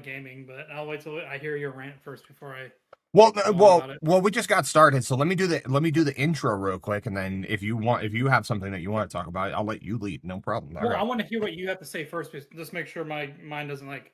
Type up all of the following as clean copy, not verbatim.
gaming, but I'll wait till I hear your rant first before I Well, go on about it. we just got started, so let me do the intro real quick, and then if you have something that you want to talk about, I'll let you lead. No problem. All Well, I right. want to hear what you have to say first, just make sure my mind doesn't like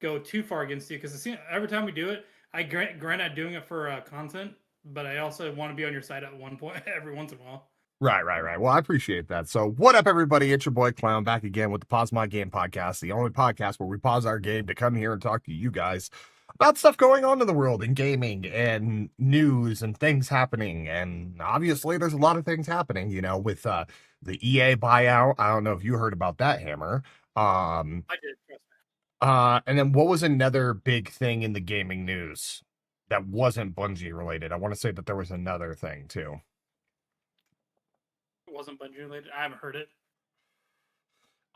go too far against you. Because every time we do it, I grant I'm doing it for content, but I also want to be on your side at one point every once in a while. Right. Well, I appreciate that. So, what up, everybody? It's your boy Clown back again with the Pause My Game podcast, the only podcast where we pause our game to come here and talk to you guys about stuff going on in the world in gaming and news and things happening. And obviously, there's a lot of things happening, with the EA buyout. I don't know if you heard about that, Hammer. Um, I did. Trust me. and then what was another big thing in the gaming news that wasn't Bungie related? I want to say that there was another thing too. It wasn't Bungie related. I haven't heard it.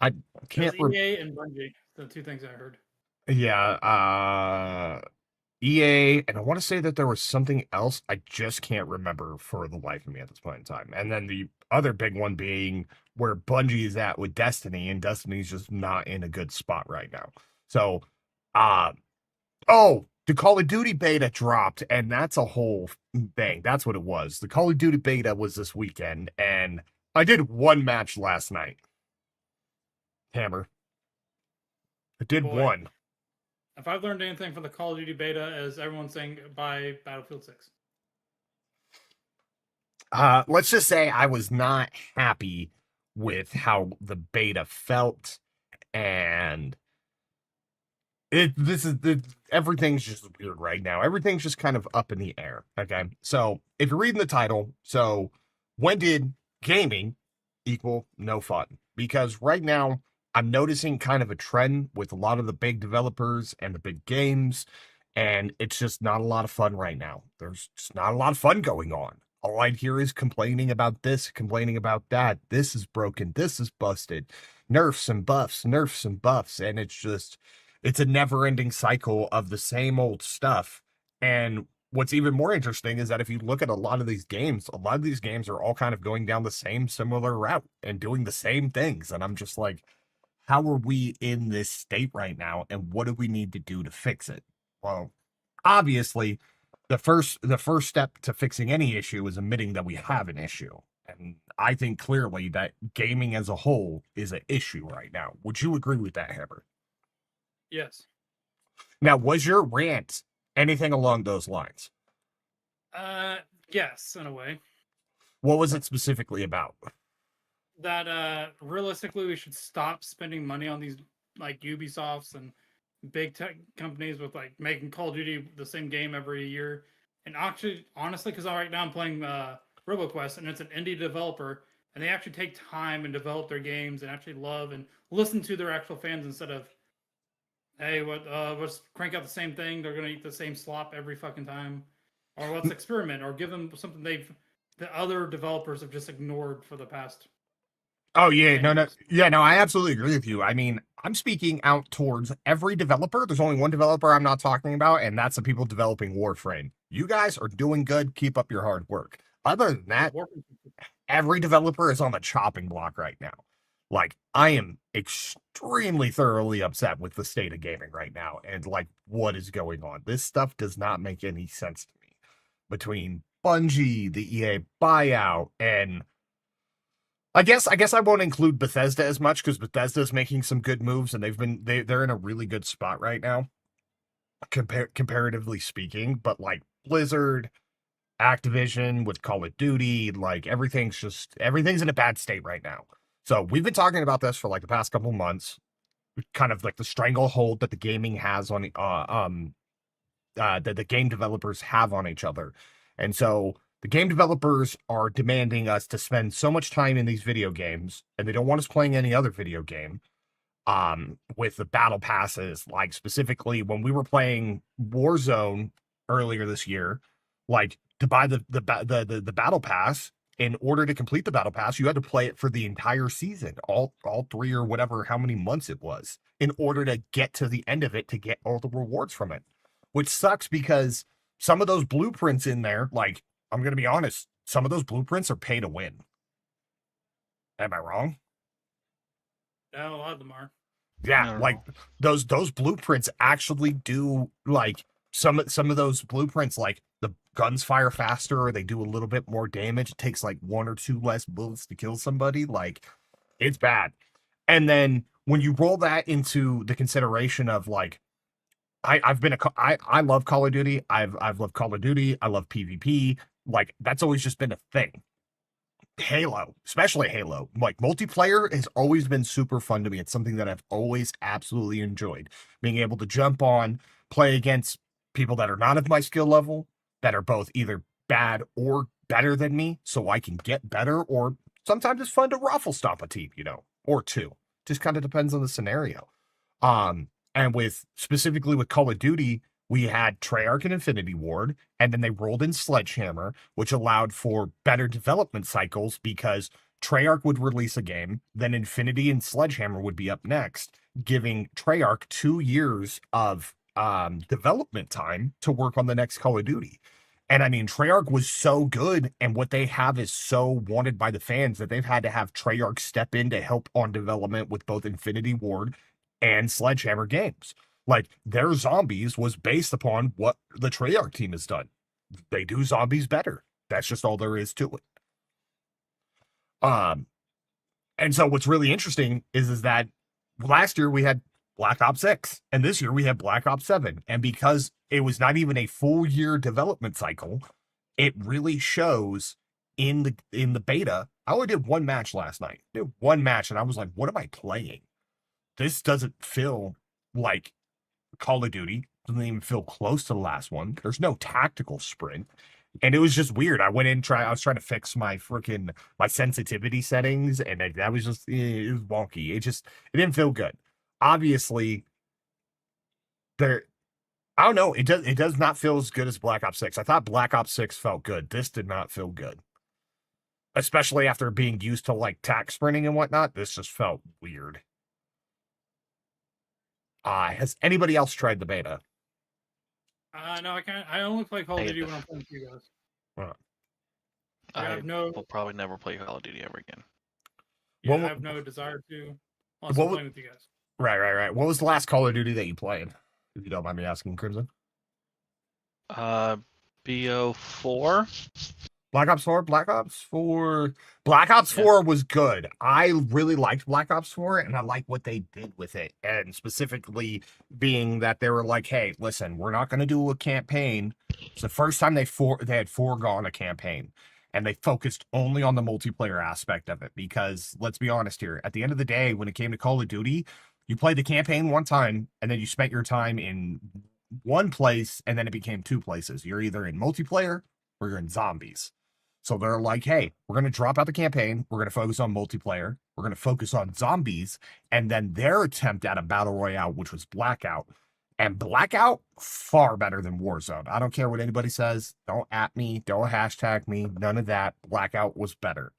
I It was can't. EA and Bungie. The two things I heard. Yeah, EA, and I want to say that there was something else. I just can't remember for the life of me at this point in time. And then the other big one being where Bungie is at with Destiny, and Destiny's just not in a good spot right now. So, uh, the Call of Duty beta dropped, and that's a whole thing. That's what it was. The Call of Duty beta was this weekend, and I did one match last night. Hammer. I did Boy, one. if I've learned anything from the Call of Duty beta, as everyone's saying, buy Battlefield 6. Let's just say I was not happy with how the beta felt, and everything's just weird right now. Everything's just kind of up in the air. Okay, so if you're reading the title, so when did gaming equal no fun? Because right now I'm noticing kind of a trend with a lot of the big developers and the big games, and it's just not a lot of fun right now. There's just not a lot of fun going on. All I hear is complaining about this, complaining about that. This is broken. This is busted. Nerfs and buffs. And it's a never ending cycle of the same old stuff. And what's even more interesting is that if you look at a lot of these games are all kind of going down the same similar route and doing the same things. And I'm just like, how are we in this state right now? And what do we need to do to fix it? Well, obviously, the first step to fixing any issue is admitting that we have an issue. And I think clearly that gaming as a whole is an issue right now. Would you agree with that, Hammer? Yes. Now, was your rant anything along those lines? Uh, yes, in a way. What was it specifically about? That realistically we should stop spending money on these like Ubisofts and big tech companies with like making Call of Duty the same game every year. And actually, honestly, because right now I'm playing RoboQuest and it's an indie developer, and they actually take time and develop their games and actually love and listen to their actual fans instead of, hey, let's crank out the same thing. They're gonna eat the same slop every fucking time, or let's experiment or give them something the other developers have just ignored for the past Oh yeah, 10 no, years. yeah, no, I absolutely agree with you. I mean, I'm speaking out towards every developer. There's only one developer I'm not talking about, and that's the people developing Warframe. You guys are doing good. Keep up your hard work. Other than Yeah, that, every developer is on the chopping block right now. Like, I am extremely thoroughly upset with the state of gaming right now and like what is going on. This stuff does not make any sense to me. Between Bungie, the EA buyout, and I guess I won't include Bethesda as much because Bethesda's making some good moves and they're in a really good spot right now, comparatively speaking. But like Blizzard, Activision with Call of Duty, like everything's in a bad state right now. So we've been talking about this for like the past couple months, kind of like the stranglehold that the gaming has on that the game developers have on each other. And so the game developers are demanding us to spend so much time in these video games, and they don't want us playing any other video game. With the battle passes, like specifically when we were playing Warzone earlier this year, like to buy the battle pass. In order to complete the battle pass, you had to play it for the entire season, all three or whatever, how many months it was, in order to get to the end of it to get all the rewards from it, which sucks because some of those blueprints in there, like, I'm going to be honest, some of those blueprints are pay to win. Am I wrong? yeah, a lot of them are. Yeah, I don't like know. those blueprints actually do like some of those blueprints, like the guns fire faster, or they do a little bit more damage. It takes like one or two less bullets to kill somebody. Like it's bad. And then when you roll that into the consideration of like I've been I love Call of Duty. I've loved Call of Duty. I love PvP. Like that's always just been a thing. Halo, especially Halo, like multiplayer has always been super fun to me. It's something that I've always absolutely enjoyed. Being able to jump on, play against people that are not of my skill level, that are both either bad or better than me, so I can get better, or sometimes it's fun to raffle stomp a team, or two. Just kind of depends on the scenario. And with specifically with Call of Duty, we had Treyarch and Infinity Ward, and then they rolled in Sledgehammer, which allowed for better development cycles because Treyarch would release a game, then Infinity and Sledgehammer would be up next, giving Treyarch 2 years of development time to work on the next Call of Duty. And I mean, Treyarch was so good, and what they have is so wanted by the fans that they've had to have Treyarch step in to help on development with both Infinity Ward and Sledgehammer games. Like their zombies was based upon what the Treyarch team has done. They do zombies better. That's just all there is to it. And so what's really interesting is that last year we had Black Ops 6 and this year we had Black Ops 7. And because it was not even a full year development cycle, it really shows in the beta. I only did one match last night. I did one match and I was like, what am I playing? This doesn't feel like Call of Duty. Doesn't even feel close to the last one. There's no tactical sprint. And it was just weird. I went in I was trying to fix my sensitivity settings, and that was just it was wonky. It didn't feel good. Obviously, there I don't know. It does not feel as good as Black Ops 6. I thought Black Ops 6 felt good. This did not feel good. Especially after being used to like tac sprinting and whatnot. This just felt weird. Has anybody else tried the beta? No, I can't. I only play Call of Duty Negative. when I'm playing with you guys. Well, I I have no. will probably never play Call of Duty ever again. Yeah, What I have no desire to. Unless what I'm w- playing with you guys. right. What was the last Call of Duty that you played? If you don't mind me asking, Crimson. BO4. Black Ops 4? Black Ops 4 was good. I really liked Black Ops 4, and I like what they did with it. And specifically being that they were like, hey, listen, we're not going to do a campaign. It's the first time they had foregone a campaign. And they focused only on the multiplayer aspect of it. Because let's be honest here, at the end of the day, when it came to Call of Duty, you played the campaign one time, and then you spent your time in one place, and then it became two places. You're either in multiplayer or you're in zombies. So they're like, hey, we're going to drop out the campaign. We're going to focus on multiplayer. We're going to focus on zombies. And then their attempt at a battle royale, which was Blackout. And Blackout, far better than Warzone. I don't care what anybody says. Don't at me. Don't hashtag me. None of that. Blackout was better.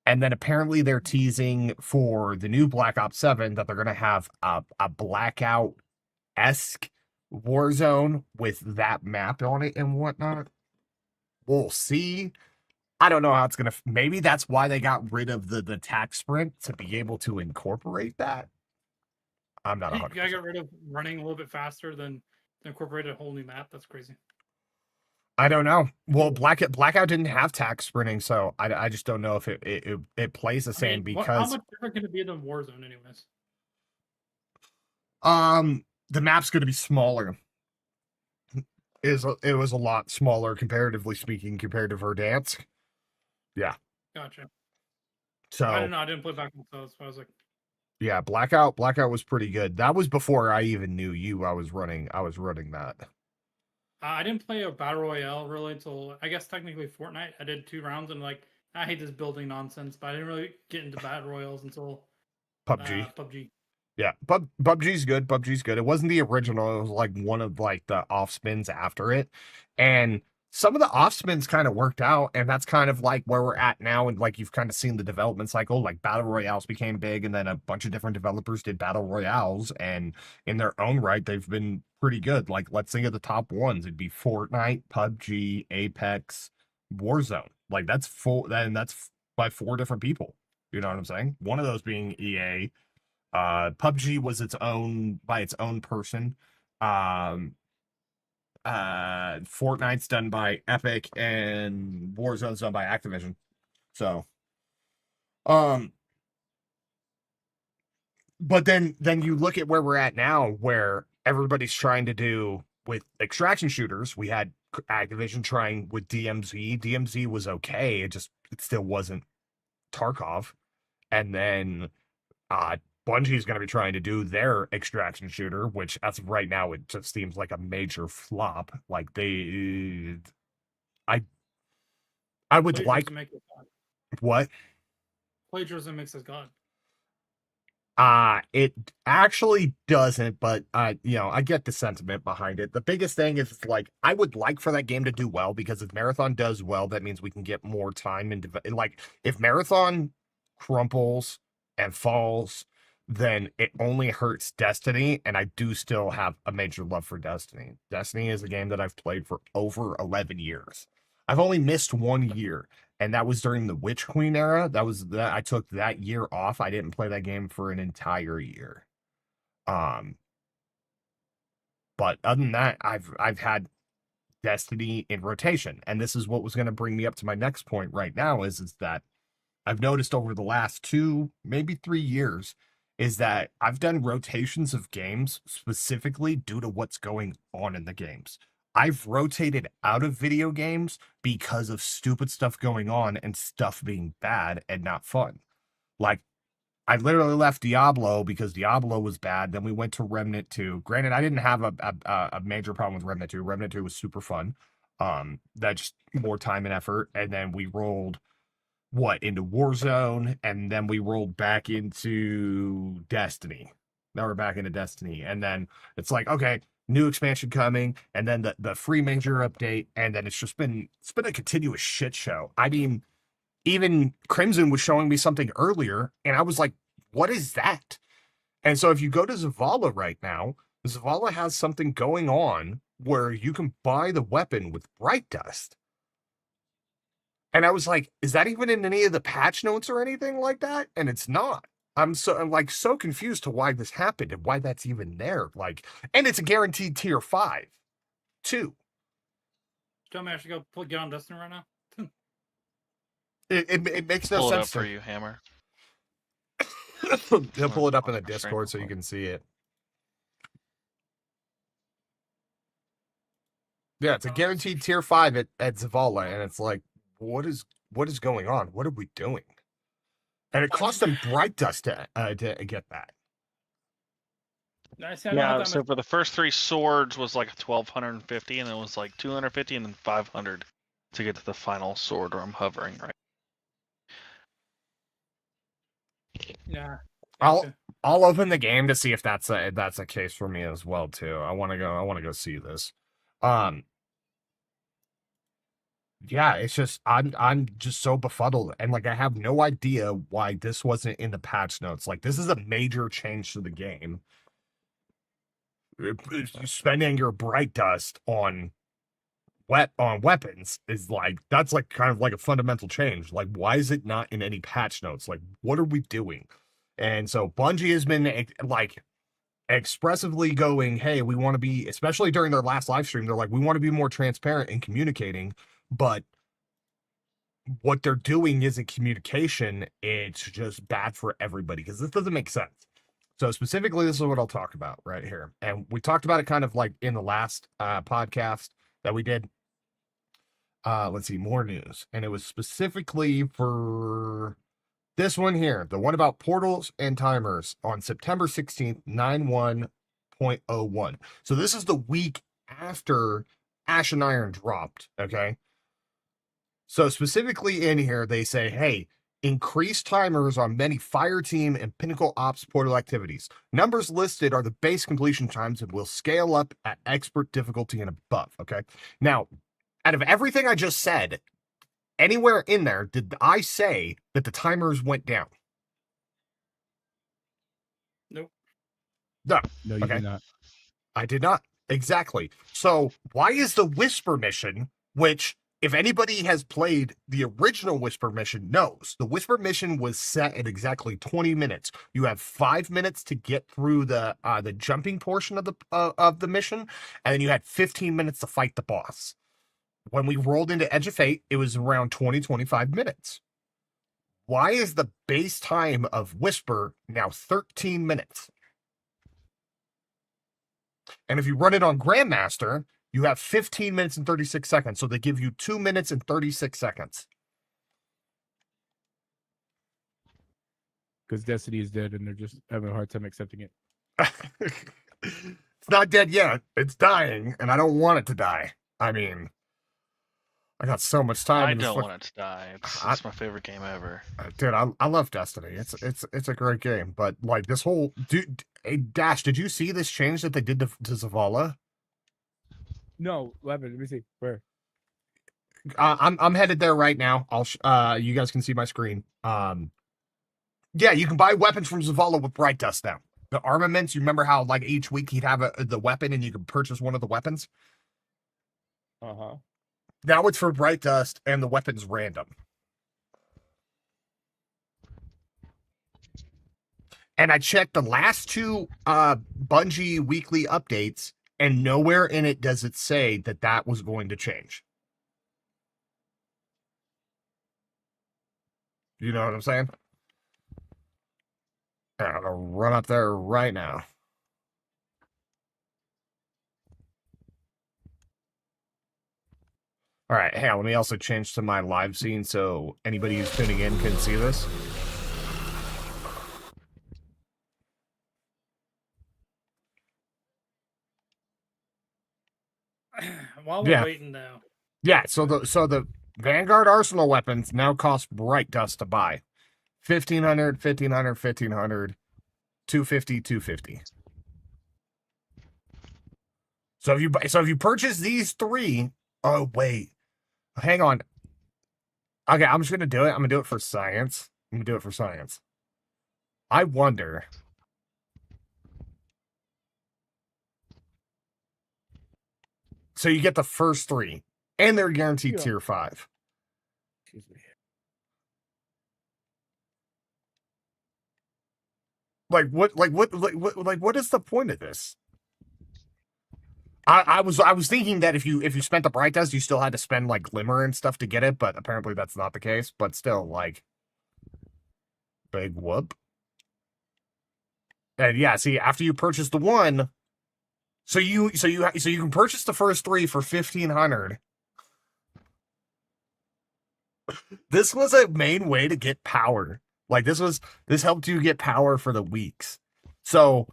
And then apparently they're teasing for the new Black Ops 7 that they're going to have a Blackout-esque Warzone with that map on it and whatnot. We'll see. I don't know how it's gonna. Maybe that's why they got rid of the tac sprint to be able to incorporate that. I'm not You 100. gotta get rid of running a little bit faster than incorporate a whole new map. That's crazy. I don't know. Well, Blackout didn't have tac sprinting, so I just don't know if it plays the same how because much different can it be than Warzone, anyways? the map's going to be smaller. It was a lot smaller comparatively speaking compared to Verdansk. Yeah. Gotcha. So I don't know. I didn't play back so I was like, yeah, Blackout was pretty good. That was before I even knew you. I was running that. I didn't play a battle royale really until I guess technically Fortnite. I did 2 rounds and like I hate this building nonsense, but I didn't really get into battle royales until PUBG. PUBG. Yeah, PUBG's good. PUBG's good. It wasn't the original. It was like one of like the off spins after it, and some of the off spins kind of worked out, and that's kind of like where we're at now. And like you've kind of seen the development cycle. Like battle royales became big, and then a bunch of different developers did battle royales, and in their own right, they've been pretty good. Like let's think of the top ones. It'd be Fortnite, PUBG, Apex, Warzone. Like that's full. Then that's by 4 different people. You know what I'm saying? One of those being EA. PUBG was its own person. Fortnite's done by Epic, and Warzone's done by Activision. So, but then you look at where we're at now, where everybody's trying to do with extraction shooters. We had Activision trying with DMZ. DMZ was okay. It still wasn't Tarkov. And then Bungie's going to be trying to do their extraction shooter, which as of right now, it just seems like a major flop. Like I would like what? Plagiarism makes us God. It actually doesn't, but I get the sentiment behind it. The biggest thing is like I would like for that game to do well, because if Marathon does well, that means we can get more time into like if Marathon crumples and falls, then it only hurts Destiny, and I do still have a major love for Destiny. Destiny is a game that I've played for over 11 years. I've only missed 1 year, and that was during the Witch Queen era. I took that year off. I didn't play that game for an entire year. But other than that, I've had Destiny in rotation, and this is what was going to bring me up to my next point right now is that I've noticed over the last 2, maybe 3 years is that I've done rotations of games specifically due to what's going on in the games. I've rotated out of video games because of stupid stuff going on and stuff being bad and not fun. Like, I literally left Diablo because Diablo was bad. Then we went to Remnant 2. Granted, I didn't have a major problem with Remnant 2. Remnant 2 was super fun. That's more time and effort. And then we rolled into Warzone, and then we rolled back into Destiny. Now we're back into Destiny, and then it's like, okay, new expansion coming, and then the free major update, and then it's been a continuous shit show. I mean, even Crimson was showing me something earlier, and I was like, what is that? And so if you go to Zavala right now, Zavala has something going on where you can buy the weapon with Bright Dust. And I was like, is that even in any of the patch notes or anything like that? And it's not. I'm so confused to why this happened and why that's even there. Like, and it's a guaranteed tier 5, too. Tell me I should go get on Destiny right now. It makes no Pull it up sense for you, Hammer. He'll pull it up in the Discord so you can see it. Yeah, it's a guaranteed tier 5 at Zavala, and it's like, what is going on? What are we doing? And it cost them Bright Dust to get that. Yeah, so for the first 3 swords was like 1,250, and then it was like 250, and then 500 to get to the final sword where I'm hovering right. Yeah. I'll open the game to see if that's a case for me as well too. I want to go see this. Yeah, it's just I'm just so befuddled, and like I have no idea why this wasn't in the patch notes. Like, this is a major change to the game. Spending your Bright Dust on weapons is like, that's like kind of like a fundamental change. Like, why is it not in any patch notes? Like, what are we doing? And so Bungie has been like expressively going, hey, we want to be, especially during their last live stream, they're like, we want to be more transparent in communicating. But what they're doing isn't communication. It's just bad for everybody, because this doesn't make sense. So specifically, this is what I'll talk about right here. And we talked about it kind of like in the last podcast that we did. Let's see, more news. And it was specifically for this one here, the one about portals and timers on September 16th, 9.1.01. So this is the week after Ash and Iron dropped, okay? So specifically in here, they say, hey, increase timers on many Fire Team and Pinnacle Ops portal activities. Numbers listed are the base completion times and will scale up at expert difficulty and above, okay? Now, out of everything I just said, anywhere in there, did I say that the timers went down? Nope. No, you did not. I did not. Exactly. So why is the Whisper mission, which if anybody has played the original Whisper mission knows the Whisper mission was set at exactly 20 minutes. You have 5 minutes to get through the jumping portion of the mission, and then you had 15 minutes to fight the boss. When we rolled into Edge of Fate, it was around 20-25 minutes. Why is the base time of Whisper now 13 minutes? And if you run it on Grandmaster, you have 15 minutes and 36 seconds. So they give you 2 minutes and 36 seconds. Because Destiny is dead and they're just having a hard time accepting it. It's not dead yet. It's dying, and I don't want it to die. I mean, I got so much time. I in this don't want it to die. It's my favorite game ever. Dude, I love Destiny. It's a great game, but like this whole Dash, did you see this change that they did to Zavala? No, let me see. Where? I'm headed there right now. You guys can see my screen. Yeah, you can buy weapons from Zavala with Bright Dust now. The armaments, you remember how like each week he'd have the weapon and you could purchase one of the weapons? Uh-huh. Now it's for Bright Dust and the weapon's random. And I checked the last two Bungie weekly updates, and nowhere in it does it say that that was going to change. You know what I'm saying? I'm gonna run up there right now. All right, hey, let me also change to my live scene so anybody who's tuning in can see this. While we're waiting, though. Yeah, so the Vanguard Arsenal weapons now cost Bright Dust to buy. 1,500, 1,500, 1,500, 250, 250. So if you purchase these three, oh wait, hang on. Okay, I'm just gonna do it. I'm gonna do it for science. I wonder. So you get the first three, and they're guaranteed tier 5. Excuse me. What is the point of this? I was thinking that if you spent the Bright Dust, you still had to spend like Glimmer and stuff to get it, but apparently that's not the case. But still, like, big whoop. And yeah, see, after you purchase the one, so you can purchase the first three for 1,500. This was a main way to get power. Like this helped you get power for the weeks. So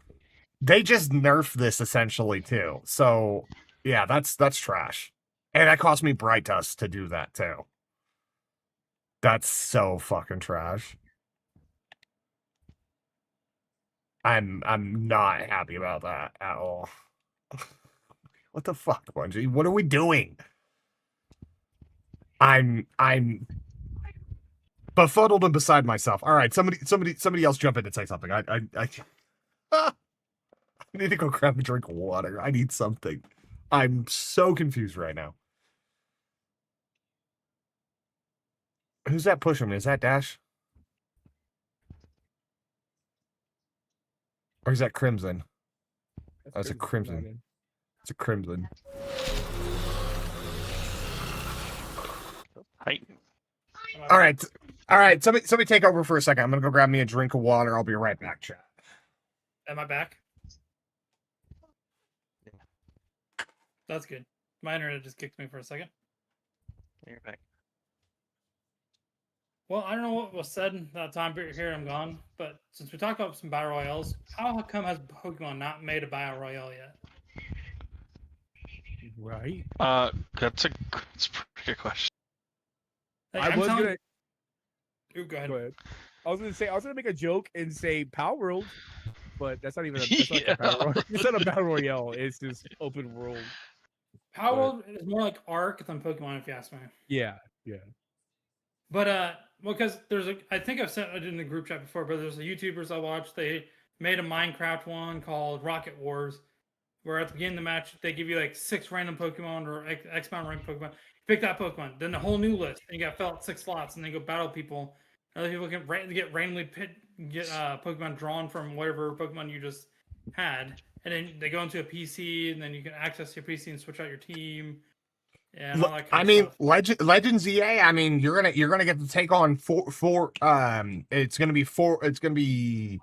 they just nerfed this essentially too. So yeah, that's trash. And that cost me Bright Dust to do that too. That's so fucking trash. I'm not happy about that at all. What the fuck, Bungie? What are we doing? I'm befuddled and beside myself. All right, somebody else jump in and say something. I need to go grab a drink of water. I need something. I'm so confused right now. Who's that pushing me? Is that Dash? Or is that Crimson? That's a Crimson. It's a Crimson. Hi. All right. Somebody take over for a second. I'm gonna go grab me a drink of water. I'll be right back, chat. Am I back? That's good. My internet just kicked me for a second. You're back. Well, I don't know what was said that time period here. I'm gone. But since we talked about some battle royales, how come has Pokemon not made a battle royale yet? Right. That's a pretty good question. Like, I was gonna. Ooh, go ahead. Go ahead. I was gonna make a joke and say Power World, but that's not even. That's not a battle royale. It's not a battle royale. It's just open world. Power World is more like Ark than Pokemon, if you ask me. Yeah. But well, because I think I've said it in the group chat before, but there's a YouTubers I watch. They made a Minecraft one called Rocket Wars, where at the beginning of the match they give you like 6 random Pokemon or X amount of random Pokemon. Pick that Pokemon, then the whole new list, and you got fill out 6 slots, and then go battle people. Other people can get randomly get Pokemon drawn from whatever Pokemon you just had, and then they go into a PC, and then you can access your PC and switch out your team. Yeah, and all that kind I of mean, stuff. Legends EA. I mean, you're gonna get to take on four. It's gonna be four. It's gonna be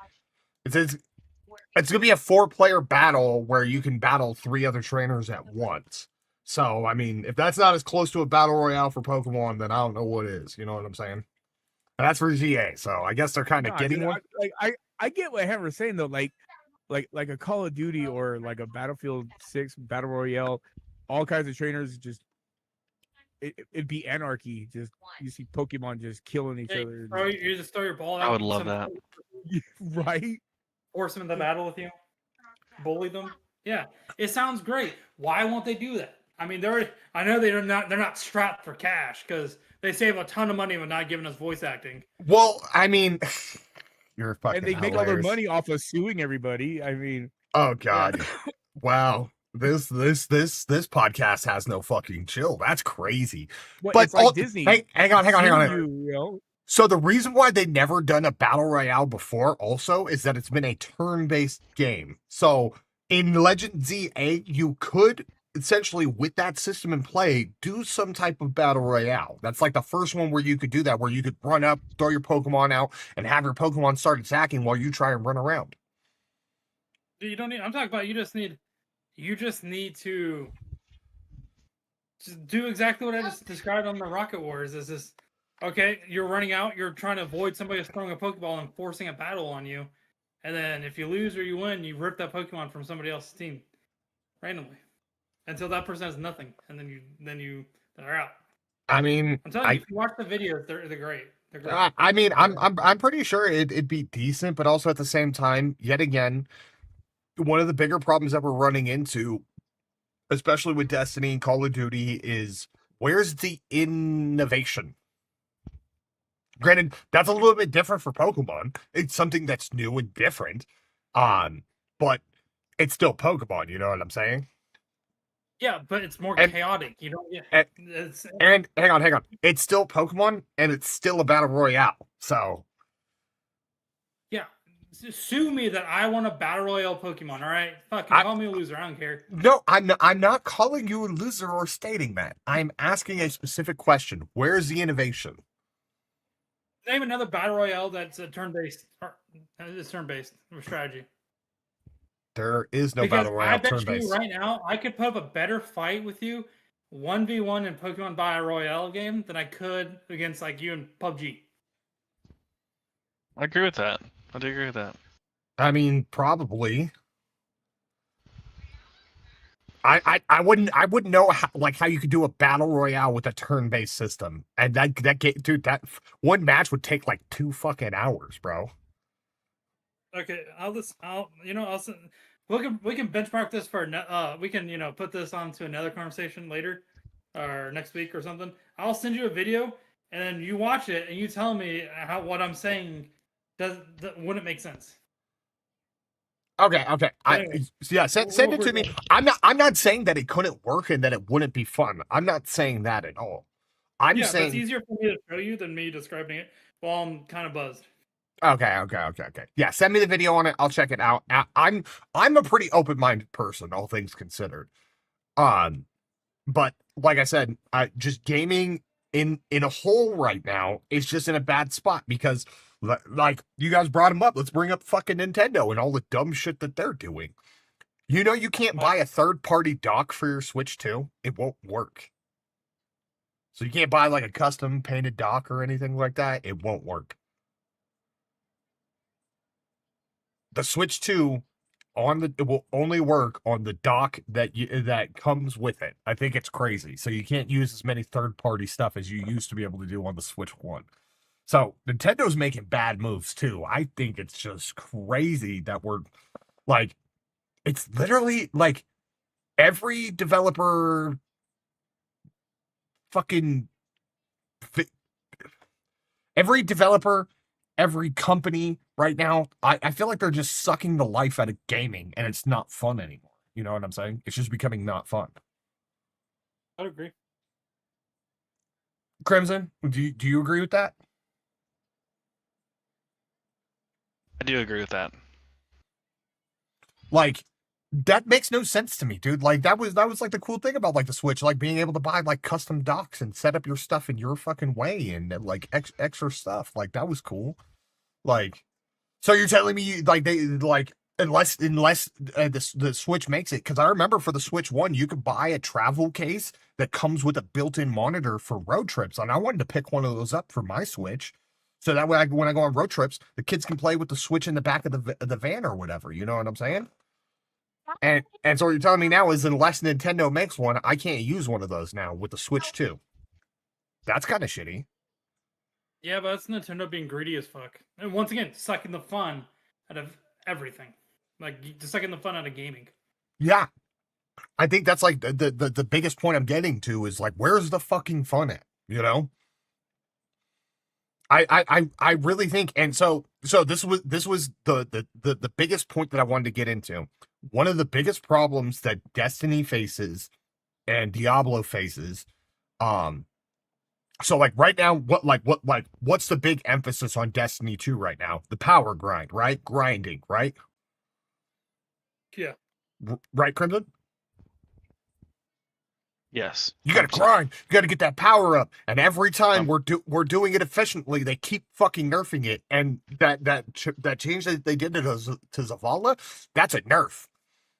it's gonna be a 4-player battle where you can battle 3 other trainers at once. So, I mean, if that's not as close to a battle royale for Pokemon, then I don't know what is. You know what I'm saying? And that's for GA. So I guess they're kind of Nah, getting dude, one. I get what Hammer's saying though. Like a Call of Duty or like a Battlefield 6 battle royale, all kinds of trainers just it'd be anarchy. Just you see Pokemon just killing each Hey, other. bro, you just throw your ball out. I would and love some- that. Right? Force them into battle with you. Bully them. Yeah, it sounds great. Why won't they do that? I mean, I know they're not strapped for cash because they save a ton of money with not giving us voice acting. Well, I mean, you're fucking. And they make all their hilarious. money off of suing everybody. I mean, Oh God! Wow, this podcast has no fucking chill. That's crazy. what, But it's like all- Disney. Hey, hang on. suing you know? So the reason why they never done a battle royale before also is that it's been a turn-based game. So in Legend ZA, you could essentially, with that system in play, do some type of battle royale. That's like the first one where you could do that, where you could run up, throw your Pokemon out, and have your Pokemon start attacking while you try and run around. You don't need. I'm talking about. You just need to just do exactly what I just described on the Rocket Wars. Is this okay? You're running out. You're trying to avoid somebody throwing a Pokeball and forcing a battle on you, and then if you lose or you win, you rip that Pokemon from somebody else's team randomly until that person has nothing, and then they're out. I mean, I'm telling you, if you watch the videos, they're great. They're great. I mean, I'm pretty sure it'd be decent, but also at the same time, yet again, one of the bigger problems that we're running into, especially with Destiny and Call of Duty, is where's the innovation? Granted, that's a little bit different for Pokemon. It's something that's new and different, but it's still Pokemon. You know what I'm saying? Yeah, but it's more And- chaotic. You don't. Yeah, and- it's And hang on, it's still Pokemon, and it's still a battle royale. So yeah. Sue me that I want a battle royale Pokemon. All right, fucking I- call me a loser. I don't care. no, I'm not calling you a loser or stating that. I'm asking a specific question. Where's the innovation? Name another battle royale that's a turn-based. It's turn-based strategy. There is no Because battle I royale bet turn-based. you right now, I could put up a better fight with you, 1v1 in Pokemon Battle Royale game than I could against like you in PUBG. I agree with that. I do agree with that. I mean, probably. I wouldn't know how you could do a battle royale with a turn-based system, and that game, dude, that one match would take like 2 fucking hours, bro. Okay, we can benchmark this for we can put this onto another conversation later or next week or something. I'll send you a video and then you watch it and you tell me what I'm saying wouldn't make sense. Okay. Anyway, Send it to me. I'm not saying that it couldn't work and that it wouldn't be fun. I'm not saying that at all. I'm yeah, saying it's easier for me to show you than me describing it while I'm kind of buzzed. Okay. Yeah, send me the video on it. I'll check it out. I'm a pretty open-minded person, all things considered. But like I said, just gaming in a whole right now is just in a bad spot because, like you guys brought them up. Let's bring up fucking Nintendo and all the dumb shit that they're doing. You know, you can't buy a third-party dock for your Switch 2. It won't work. So you can't buy like a custom painted dock or anything like that. It won't work. The Switch 2 it will only work on the dock that comes with it. I think it's crazy. So you can't use as many third-party stuff as you used to be able to do on the Switch 1. So Nintendo's making bad moves too. I think it's just crazy that we're like, it's literally like every developer every company right now, I feel like they're just sucking the life out of gaming and it's not fun anymore. You know what I'm saying? It's just becoming not fun. I'd agree. Crimson, do you agree with that? I do agree with that. Like, that makes no sense to me, dude. Like, that was like the cool thing about like the Switch, like being able to buy like custom docks and set up your stuff in your fucking way and like extra stuff. Like, that was cool. Like, so you're telling me like they like unless the Switch makes it, because I remember for the Switch 1 you could buy a travel case that comes with a built-in monitor for road trips, and I wanted to pick one of those up for my Switch, so that way when I go on road trips, the kids can play with the Switch in the back of the van or whatever. You know what I'm saying? And so what you're telling me now is unless Nintendo makes one, I can't use one of those now with the Switch 2. That's kind of shitty. Yeah, but that's Nintendo being greedy as fuck. And once again, sucking the fun out of everything. Like, just sucking the fun out of gaming. Yeah. I think that's like the biggest point I'm getting to is like, where's the fucking fun at? You know? I really think, and so this was the biggest point that I wanted to get into. One of the biggest problems that Destiny faces and Diablo faces, so like right now, what's the big emphasis on Destiny 2 right now? The power grind, right? Grinding, right? Yeah. Right, Crimson? Yes. You gotta 100%. grind. You gotta get that power up. And every time we're doing it efficiently, they keep fucking nerfing it. And that change that they did to Zavala, that's a nerf.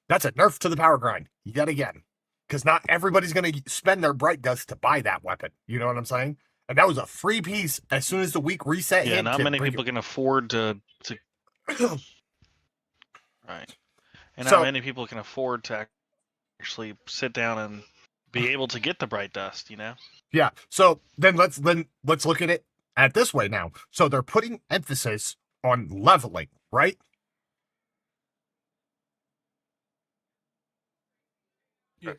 That's a nerf to the power grind yet again. Because not everybody's gonna spend their bright dust to buy that weapon. You know what I'm saying? And that was a free piece as soon as the week reset Yeah, hit. not many people can afford to right. And So- not many people can afford to actually sit down and be able to get the bright dust, you know? Yeah. So then let's look at it at this way now. So they're putting emphasis on leveling, right? Yes.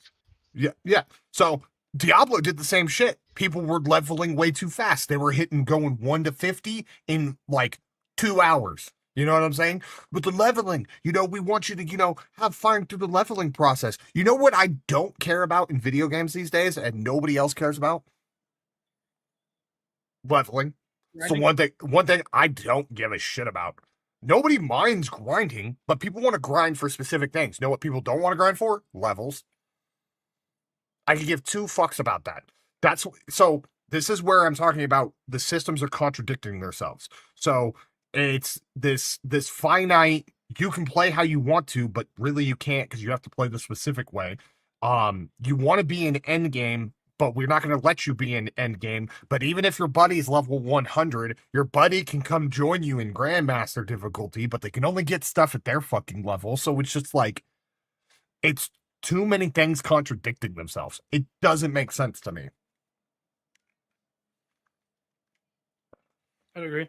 Yeah. So Diablo did the same shit. People were leveling way too fast. They were going 1 to 50 in like 2 hours. You know what I'm saying? With the leveling, we want you to, have fun through the leveling process. You know what I don't care about in video games these days and nobody else cares about? Leveling. So one thing I don't give a shit about. Nobody minds grinding, but people want to grind for specific things. Know what people don't want to grind for? Levels. I can give 2 fucks about that. So this is where I'm talking about the systems are contradicting themselves. So it's this finite, you can play how you want to, but really you can't because you have to play the specific way. You want to be in end game, but we're not going to let you be in end game. But even if your buddy's level 100, your buddy can come join you in Grandmaster difficulty, but they can only get stuff at their fucking level. So it's just like, it's too many things contradicting themselves. It doesn't make sense to me. I agree.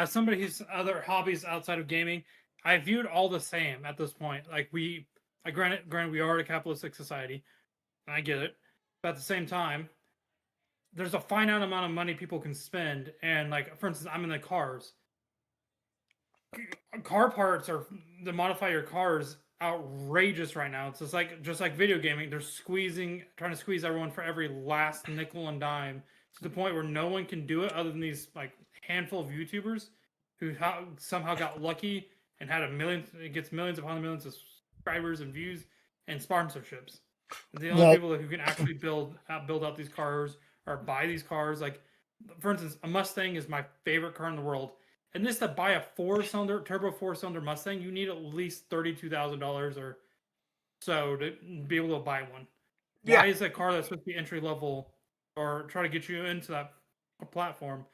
Somebody who's other hobbies outside of gaming, I viewed all the same at this point. Like granted, we are a capitalistic society, and I get it. But at the same time, there's a finite amount of money people can spend, and like for instance, I'm in the cars. Car parts are to modify your cars outrageous right now. It's just like video gaming. They're trying to squeeze everyone for every last nickel and dime to the point where no one can do it other than these like handful of YouTubers who somehow got lucky and had it gets millions upon millions of subscribers and views and sponsorships. The only people who can actually build out these cars or buy these cars, like for instance, a Mustang is my favorite car in the world. And this to buy a turbo 4-cylinder Mustang, you need at least $32,000 or so to be able to buy one. Yeah. Why is a car that's supposed to be entry level or try to get you into that platform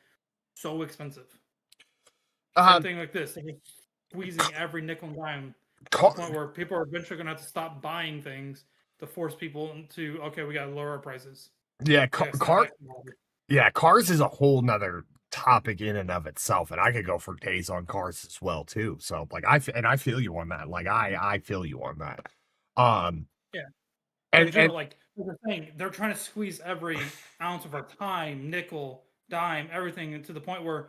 so expensive? Same thing like this, they're squeezing every nickel and dime to the point where people are eventually going to have to stop buying things to force people into, okay, we got to lower our prices. Yeah, cars is a whole nother topic in and of itself, and I could go for days on cars as well too. So like I feel you on that. Like I feel you on that. Yeah. And like they're saying, they're trying to squeeze every ounce of our time, nickel, dime, everything to the point where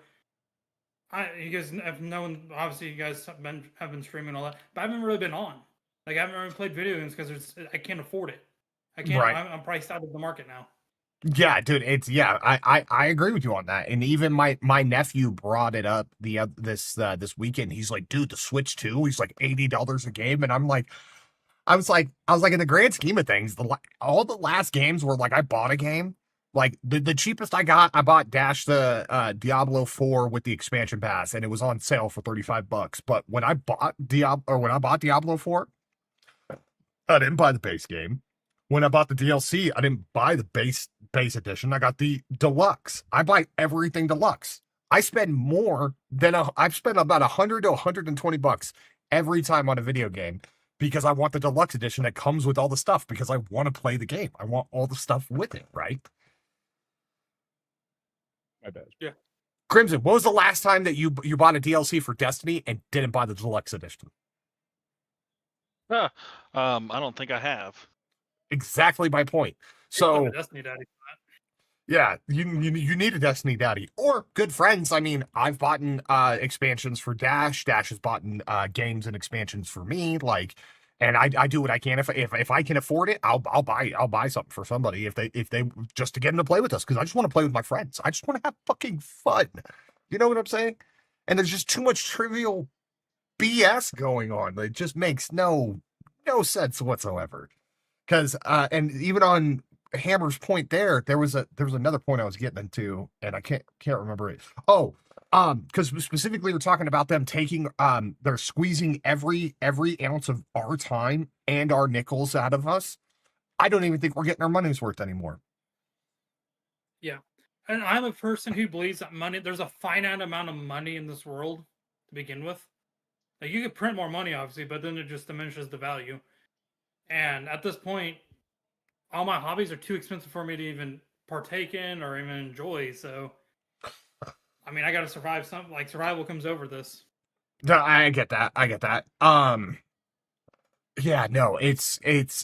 you guys have known. Obviously, you guys have been streaming all that, but I haven't really been on. Like I haven't really played video games because I can't afford it. I can't. Right. I'm priced out of the market now. Yeah, dude, I agree with you on that. And even my nephew brought it up this weekend. He's like, dude, the Switch 2, he's like $80 a game. And I was like, in the grand scheme of things, all the last games were like I bought a game. Like the cheapest I bought Dash the Diablo 4 with the expansion pass, and it was on sale for $35. But when I bought Diablo 4, I didn't buy the base game. When I bought the DLC, I didn't buy the base edition. I got the deluxe. I buy everything deluxe. I spend more than I've spent about $100 to $120 every time on a video game because I want the deluxe edition that comes with all the stuff because I want to play the game. I want all the stuff with it, right? My bad. Yeah. Crimson, what was the last time that you bought a DLC for Destiny and didn't buy the deluxe edition? I don't think I have. Exactly my point. You're So a Destiny daddy. yeah, you need a Destiny daddy or good friends. I mean, I've bought expansions for Dash. Dash has bought games and expansions for me. Like, and I do what I can if I can afford it. I'll buy something for somebody if they just to get them to play with us because I just want to play with my friends. I just want to have fucking fun. You know what I'm saying? And there's just too much trivial BS going on. It just makes no sense whatsoever. Because and even on Hammer's point there was another point I was getting into, and I can't remember it. Oh, because specifically we're talking about them taking they're squeezing every ounce of our time and our nickels out of us. I don't even think we're getting our money's worth anymore. Yeah. And I'm a person who believes that there's a finite amount of money in this world to begin with. Like you could print more money, obviously, but then it just diminishes the value. And at this point, all my hobbies are too expensive for me to even partake in or even enjoy. So, I mean, I got to survive. Survival comes over this. No, I get that. Yeah, no, it's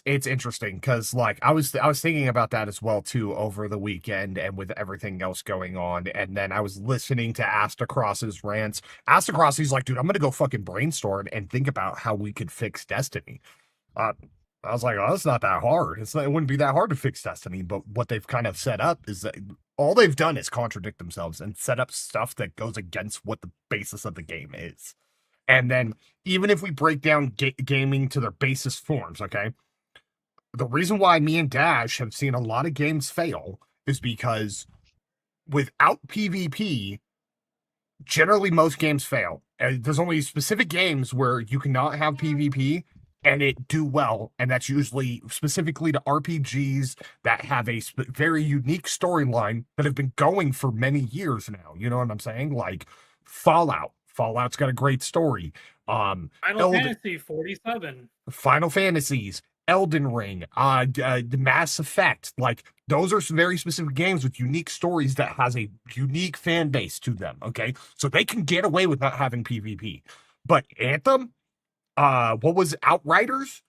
interesting because like I was thinking about that as well too over the weekend and with everything else going on, and then I was listening to Astacross's rants. Astacross, he's like, dude, I'm gonna go fucking brainstorm and think about how we could fix Destiny. I was like, oh, that's not that hard. It wouldn't be that hard to fix Destiny, but what they've kind of set up is that all they've done is contradict themselves and set up stuff that goes against what the basis of the game is. And then even if we break down gaming to their basest forms, okay, the reason why me and Dash have seen a lot of games fail is because without PvP, generally most games fail. And there's only specific games where you cannot have PvP and it do well, and that's usually specifically to RPGs that have a very unique storyline that have been going for many years now. You know what I'm saying? Like Fallout. Fallout's got a great story. Final Fantasy 47. Final Fantasies, Elden Ring, the Mass Effect. Like those are some very specific games with unique stories that has a unique fan base to them. Okay, so they can get away with not having PvP. But Anthem, what was Outriders?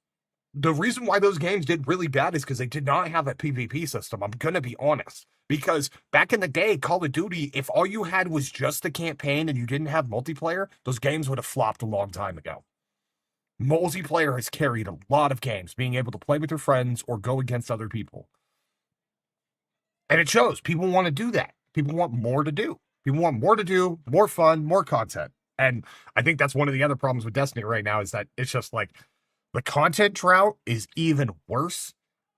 The reason why those games did really bad is because they did not have a PvP system. I'm gonna be honest. Because back in the day, Call of Duty, if all you had was just the campaign and you didn't have multiplayer, those games would have flopped a long time ago. Multiplayer has carried a lot of games, being able to play with your friends or go against other people. And it shows. People want to do that. People want more to do. People want more to do, more fun, more content. And I think that's one of the other problems with Destiny right now is that it's just like the content drought is even worse.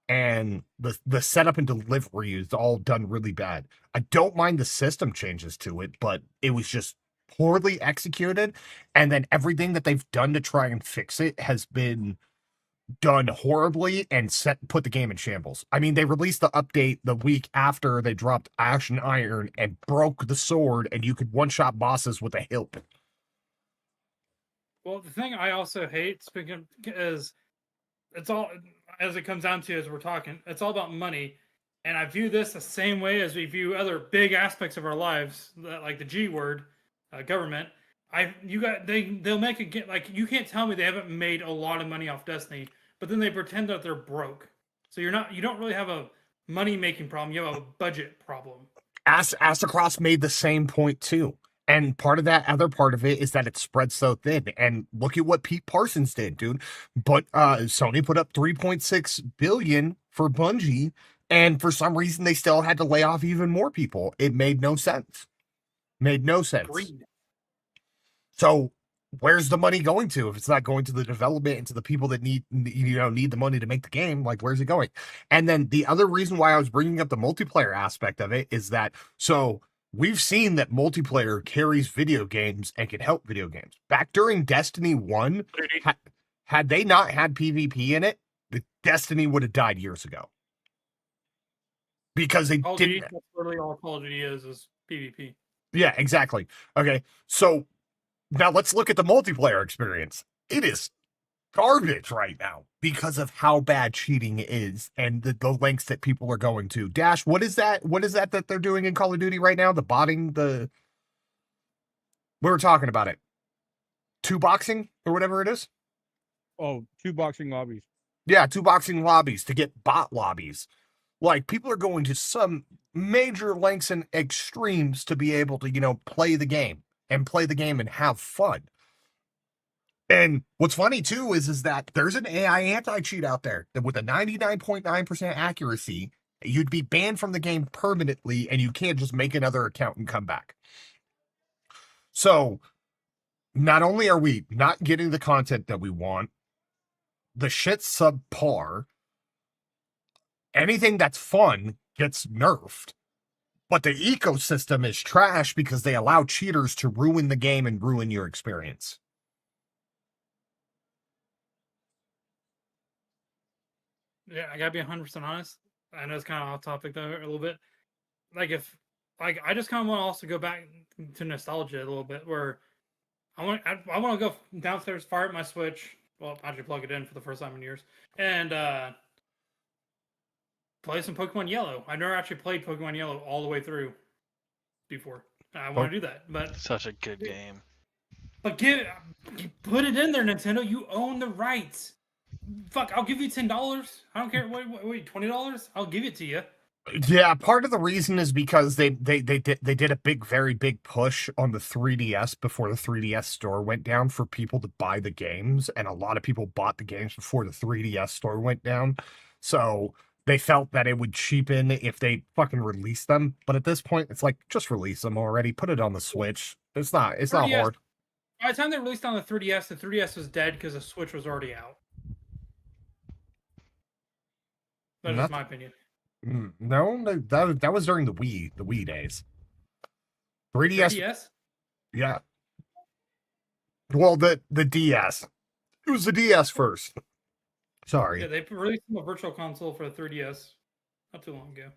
And the setup and delivery is all done really bad. I don't mind the system changes to it, but it was just poorly executed. And then everything that they've done to try and fix it has been done horribly and put the game in shambles. I mean, they released the update the week after they dropped Ash and Iron and broke the sword, and you could one-shot bosses with a hilt. Well, the thing I also hate, is it's all, as it comes down to, as we're talking, it's all about money. And I view this the same way as we view other big aspects of our lives, like the G word, government. They'll make it like, you can't tell me they haven't made a lot of money off Destiny, but then they pretend that they're broke. So you don't really have a money making problem. You have a budget problem. Astacross made the same point too. And part of that other part of it is that it's spread so thin. And look at what Pete Parsons did, dude. But Sony put up 3.6 billion for Bungie, and for some reason they still had to lay off even more people. It made no sense. Made no sense. Greed. So where's the money going to if it's not going to the development and to the people that need the money to make the game? Like, where's it going? And then the other reason why I was bringing up the multiplayer aspect of it is that we've seen that multiplayer carries video games and can help video games. Back during Destiny 1, had they not had PvP in it, the Destiny would have died years ago. Because they Call of Duty, didn't. that's literally all Call of Duty is PvP. Yeah, exactly. Okay, so now let's look at the multiplayer experience. It is garbage right now because of how bad cheating is and the lengths that people are going to. Dash, what is that? What is that they're doing in Call of Duty right now? The botting, we were talking about it. Two boxing or whatever it is. Oh, 2 boxing lobbies. Yeah, 2 boxing lobbies to get bot lobbies. Like, people are going to some major lengths and extremes to be able to, play the game and have fun. And what's funny too is that there's an AI anti-cheat out there that with a 99.9% accuracy, you'd be banned from the game permanently and you can't just make another account and come back. So not only are we not getting the content that we want, the shit's subpar, anything that's fun gets nerfed, but the ecosystem is trash because they allow cheaters to ruin the game and ruin your experience. Yeah, I gotta be 100% honest. I know it's kind of off topic though, a little bit. I just kind of want to also go back to nostalgia a little bit, where I want to go downstairs, fire up my Switch. Well, actually plug it in for the first time in years, and play some Pokemon Yellow. I never actually played Pokemon Yellow all the way through before. I want to do that, but Such a good game. But put it in there, Nintendo. You own the rights. Fuck, I'll give you $10. I don't care. Wait, $20? I'll give it to you. Yeah, part of the reason is because they did a very big push on the 3DS before the 3DS store went down for people to buy the games, and a lot of people bought the games before the 3DS store went down. So they felt that it would cheapen if they fucking released them. But at this point, it's like, just release them already. Put it on the Switch. It's not hard. By the time they released on the 3DS was dead because the Switch was already out. That's just my opinion. No, that was during the Wii days. 3DS? Yeah. Well, the DS. It was the DS first. Sorry. Yeah, they released a virtual console for the 3DS not too long ago.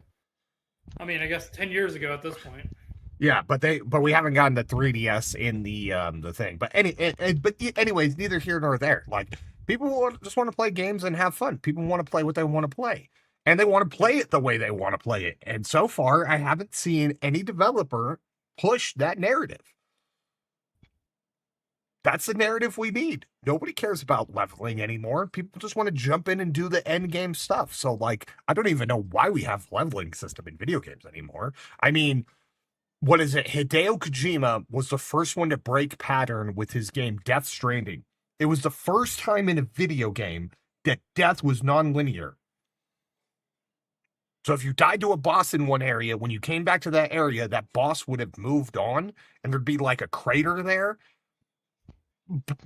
I mean, I guess 10 years ago at this point. Yeah, but we haven't gotten the 3DS in the thing. But anyways, neither here nor there. Like, people just want to play games and have fun. People want to play what they want to play. And they want to play it the way they want to play it. And so far, I haven't seen any developer push that narrative. That's the narrative we need. Nobody cares about leveling anymore. People just want to jump in and do the end game stuff. So, like, I don't even know why we have leveling system in video games anymore. I mean, what is it? Hideo Kojima was the first one to break pattern with his game Death Stranding. It was the first time in a video game that death was non-linear. So if you died to a boss in one area, when you came back to that area, that boss would have moved on, and there'd be like a crater there.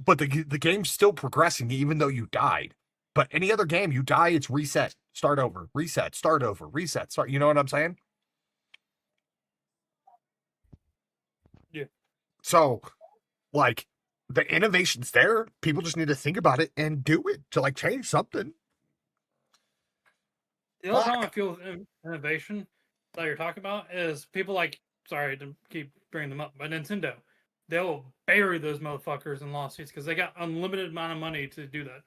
But the game's still progressing even though you died. But any other game, you die, it's reset, start over, reset, start over, reset, start. You know what I'm saying? Yeah. So, like, the innovation's there. People just need to think about it and do it to, like, change something. The other problem I feel with innovation that you're talking about is people sorry to keep bringing them up, but Nintendo, they'll bury those motherfuckers in lawsuits because they got unlimited amount of money to do that.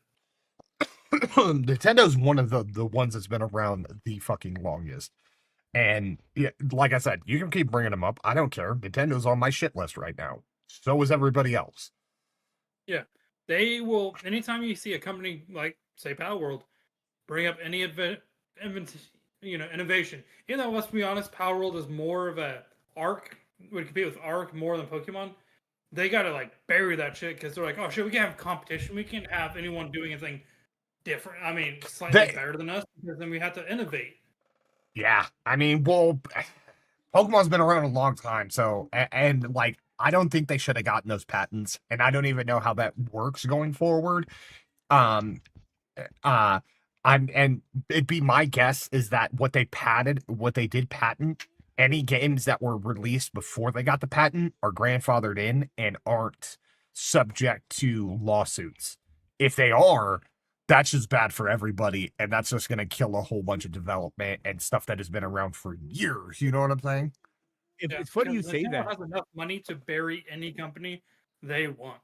Nintendo's one of the ones that's been around the fucking longest. And yeah, like I said, you can keep bringing them up. I don't care. Nintendo's on my shit list right now. So is everybody else. Yeah. They will, anytime you see a company like, say, Power World, bring up any innovation. Even though, let's be honest, Power World is more of a arc would compete with Arc more than Pokemon, they gotta like bury that shit because they're like, oh shit, we can't have competition. We can't have anyone doing anything different. I mean, slightly better than us because then we have to innovate. Yeah, I mean, well, Pokemon's been around a long time, so and like I don't think they should have gotten those patents, and I don't even know how that works going forward. Um, and it'd be my guess is that what they did patent, any games that were released before they got the patent are grandfathered in and aren't subject to lawsuits. If they are, that's just bad for everybody, and that's just going to kill a whole bunch of development and stuff that has been around for years. You know what I'm saying? Yeah, It's funny you because say Nintendo that. has enough money to bury any company they want.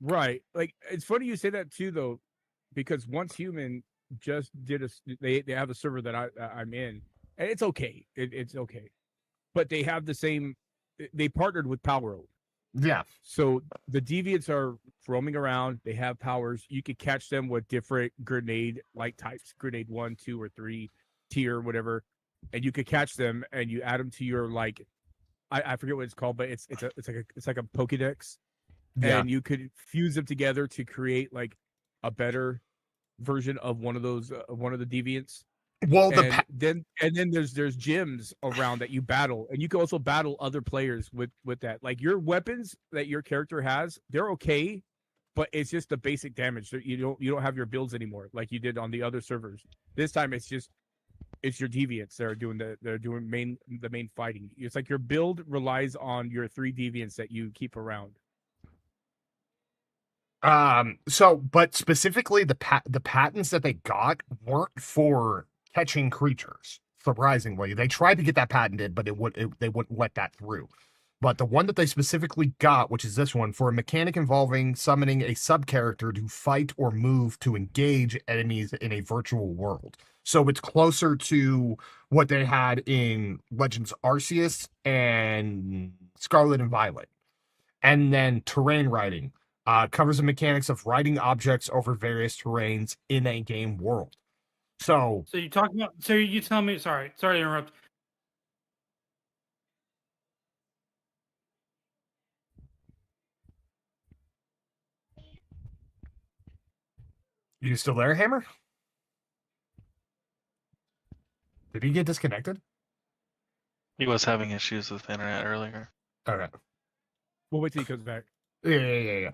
Right. Like it's funny you say that too, though, because Once Human just did they have a server that I'm in, and it's okay. It's okay, but they have the same. They partnered with Palworld, Yeah. so the deviants are roaming around. They have powers. You could catch them with different grenade like types, grenade 1, 2, or 3 tier, whatever, and you could catch them and you add them to your like. I forget what it's called, but it's like a Pokédex. Yeah. And you could fuse them together to create like a better version of one of those one of the deviants. Well, then there's gyms around that you battle, and you can also battle other players with that. Like your weapons that your character has, they're okay, but it's just the basic damage. You don't have your builds anymore like you did on the other servers. This time it's your deviants that are doing the main fighting. It's like your build relies on your 3 deviants that you keep around. But specifically the patents that they got weren't for catching creatures. Surprisingly, they tried to get that patented, but they wouldn't let that through. But the one that they specifically got, which is this one, for a mechanic involving summoning a sub-character to fight or move to engage enemies in a virtual world. So it's closer to what they had in Legends Arceus and Scarlet and Violet. And then terrain riding. Covers the mechanics of riding objects over various terrains in a game world. So you talking about? So you tell me? Sorry to interrupt. You still there, Hammer? Did he get disconnected? He was having issues with internet earlier. Okay. We'll wait till he comes back. Yeah.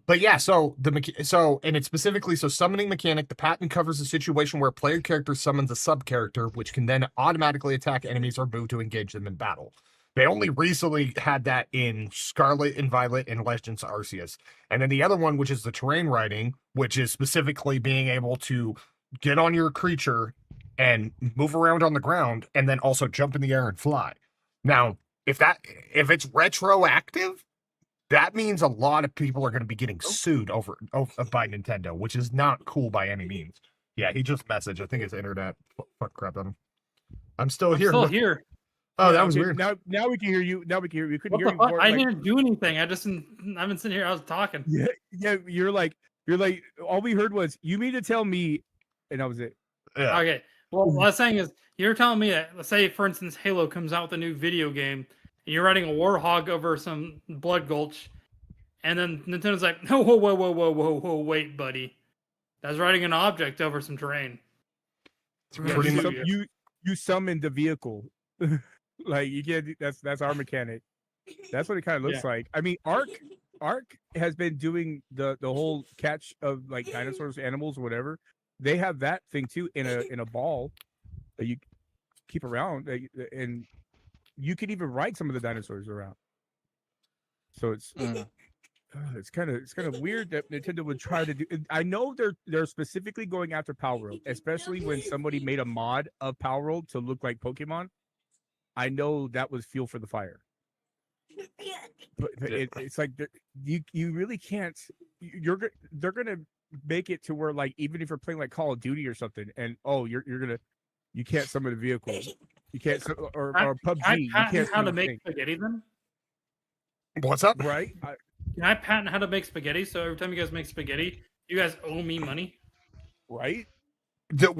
But yeah, so and it's specifically summoning mechanic. The patent covers a situation where a player character summons a sub character, which can then automatically attack enemies or move to engage them in battle. They only recently had that in Scarlet and Violet and Legends Arceus, and then the other one, which is the terrain riding, which is specifically being able to get on your creature and move around on the ground, and then also jump in the air and fly. Now, if it's retroactive, that means a lot of people are going to be getting sued over by Nintendo, which is not cool by any means. Yeah, he just messaged. I think his internet fuck crap on him. I'm still here. Still here. Oh, that was weird. Now we can hear you. Now we can hear you. We couldn't What hear the you fuck? before. I like, didn't do anything. I've been sitting here. I was talking. Yeah. You're like all we heard was you mean to tell me, and that was it. Yeah. Okay. Well, what I was saying is, you're telling me that, let's say, for instance, Halo comes out with a new video game, and you're riding a Warhog over some Blood Gulch, and then Nintendo's like, no, whoa, wait, buddy. That's riding an object over some terrain. Pretty much. You summoned the vehicle. Like you get that's our mechanic. That's what it kind of looks like. I mean, Arc has been doing the whole catch of like dinosaurs, animals, whatever. They have that thing too in a ball that you keep around, and you can even ride some of the dinosaurs around. So it's kind of weird that Nintendo would try to do. I know they're specifically going after Palworld, especially when somebody made a mod of Palworld to look like Pokemon. I know that was fuel for the fire. But it's like you really can't. They're gonna make it to where like even if you're playing like Call of Duty or something, and you can't summon a vehicle, you can't or PUBG. You can't how to make spaghetti then? What's up? Right? Can I patent how to make spaghetti? So every time you guys make spaghetti, you guys owe me money. Right? So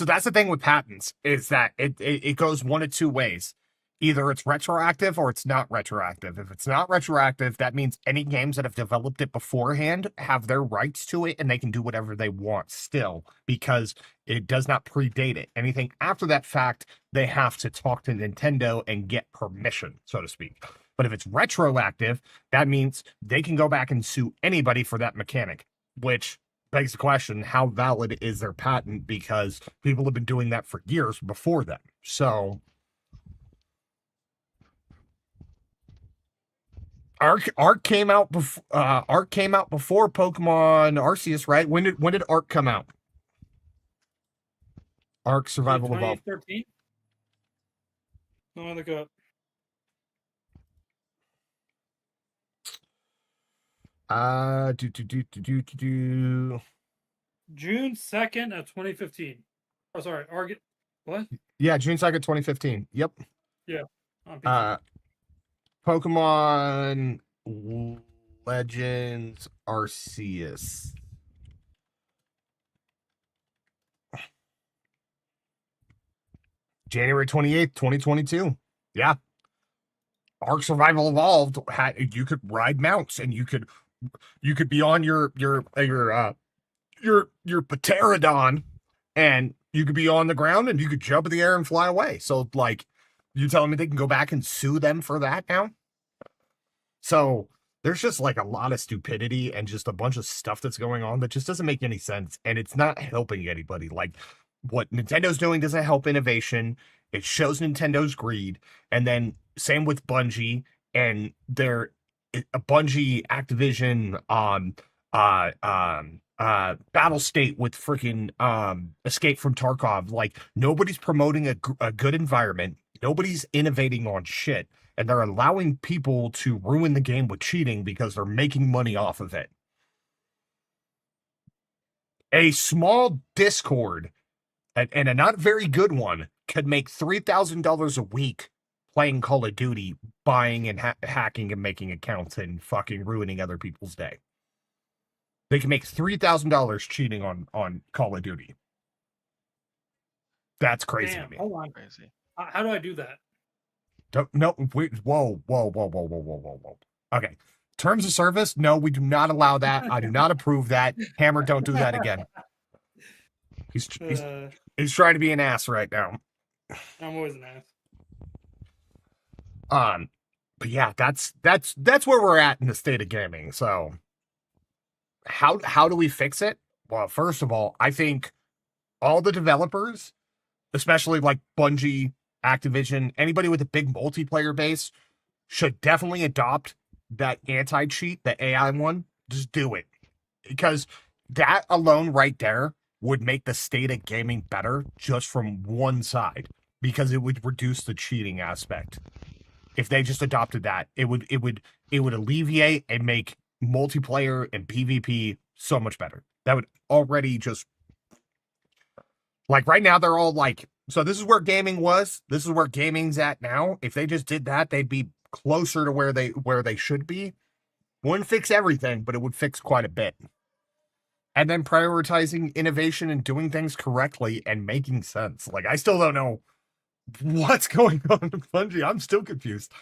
that's the thing with patents is that it goes one of two ways. Either it's retroactive or it's not retroactive. If it's not retroactive, that means any games that have developed it beforehand have their rights to it and they can do whatever they want still because it does not predate it. Anything after that fact, they have to talk to Nintendo and get permission, so to speak. But if it's retroactive, that means they can go back and sue anybody for that mechanic, which begs the question, how valid is their patent? Because people have been doing that for years before them. So Arc came out before Pokemon Arceus, right? When did Arc come out? Arc Survival Evolved. 2013? No, look up. June 2nd of 2015. Oh, sorry. What? Yeah, June 2nd, 2015. Yep. On PC. Pokemon Legends Arceus. January 28th, 2022. Yeah. Arc Survival Evolved you could ride mounts and you could be on your Pterodon and you could be on the ground and you could jump in the air and fly away. So like you telling me they can go back and sue them for that now? So there's just like a lot of stupidity and just a bunch of stuff that's going on that just doesn't make any sense. And it's not helping anybody. Like what Nintendo's doing doesn't help innovation. It shows Nintendo's greed. And then same with Bungie and their Bungie Activision battle state with freaking Escape from Tarkov. Like nobody's promoting a good environment. Nobody's innovating on shit, and they're allowing people to ruin the game with cheating because they're making money off of it. A small Discord, and a not very good one, could make $3,000 a week playing Call of Duty, buying and hacking and making accounts and fucking ruining other people's day. They can make $3,000 cheating on Call of Duty. That's crazy Damn, to me. hold on. Crazy. How do I do that? No, wait, whoa. Okay. Terms of service, no, we do not allow that. I do not approve that. Hammer, don't do that again. He's trying to be an ass right now. I'm always an ass. But yeah, that's where we're at in the state of gaming. So how do we fix it? Well, first of all, I think all the developers, especially like Bungie, Activision, anybody with a big multiplayer base, should definitely adopt that anti-cheat, the AI one. Just do it. Because that alone right there would make the state of gaming better just from one side. Because it would reduce the cheating aspect. If they just adopted that, it would alleviate and make multiplayer and PvP so much better. That would already just, like right now they're all like, so this is where gaming was, this is where gaming's at now. If they just did that, they'd be closer to where they should be. Wouldn't fix everything, but it would fix quite a bit. And then prioritizing innovation and doing things correctly and making sense. Like I still don't know what's going on in Bungie. I'm still confused.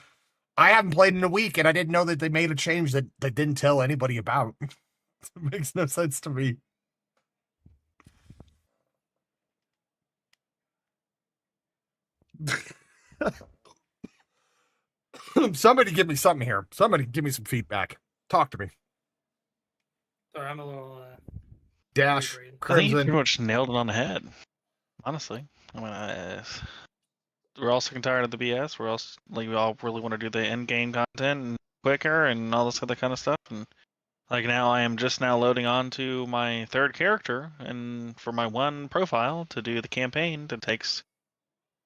I haven't played in a week and I didn't know that they made a change that didn't tell anybody about. It makes no sense to me. Somebody give me something here. Somebody give me some feedback. Talk to me. Sorry, I'm a little Dash, I think you Crimson. pretty much nailed it on the head. Honestly, I mean, we're all sick and tired of the BS. We all really want to do the end game content and quicker and all this other kind of stuff. And like now, I am just now loading on to my third character, and for my one profile to do the campaign, that takes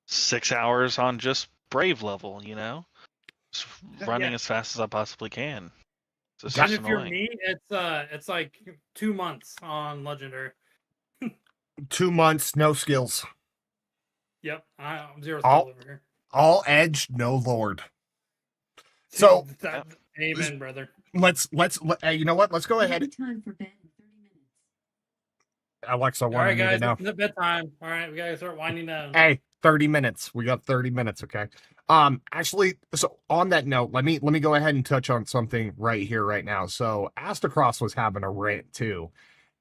6 hours on just Brave level. You know, just running as fast as I possibly can. It's and just if you're annoying. me, it's like 2 months on Legendary. 2 months, no skills. Yep, I'm zero All- skills over here. All edge, no lord. So- Amen, brother. Let's you know what? Let's go ahead. Time for bed in 30 minutes. Alexa All wanted right, me to guys, know. it's bedtime. All right, we gotta start winding down. Hey, 30 minutes. We got 30 minutes, okay? Actually, so on that note, let me go ahead and touch on something right here, right now. So Astacross was having a rant too.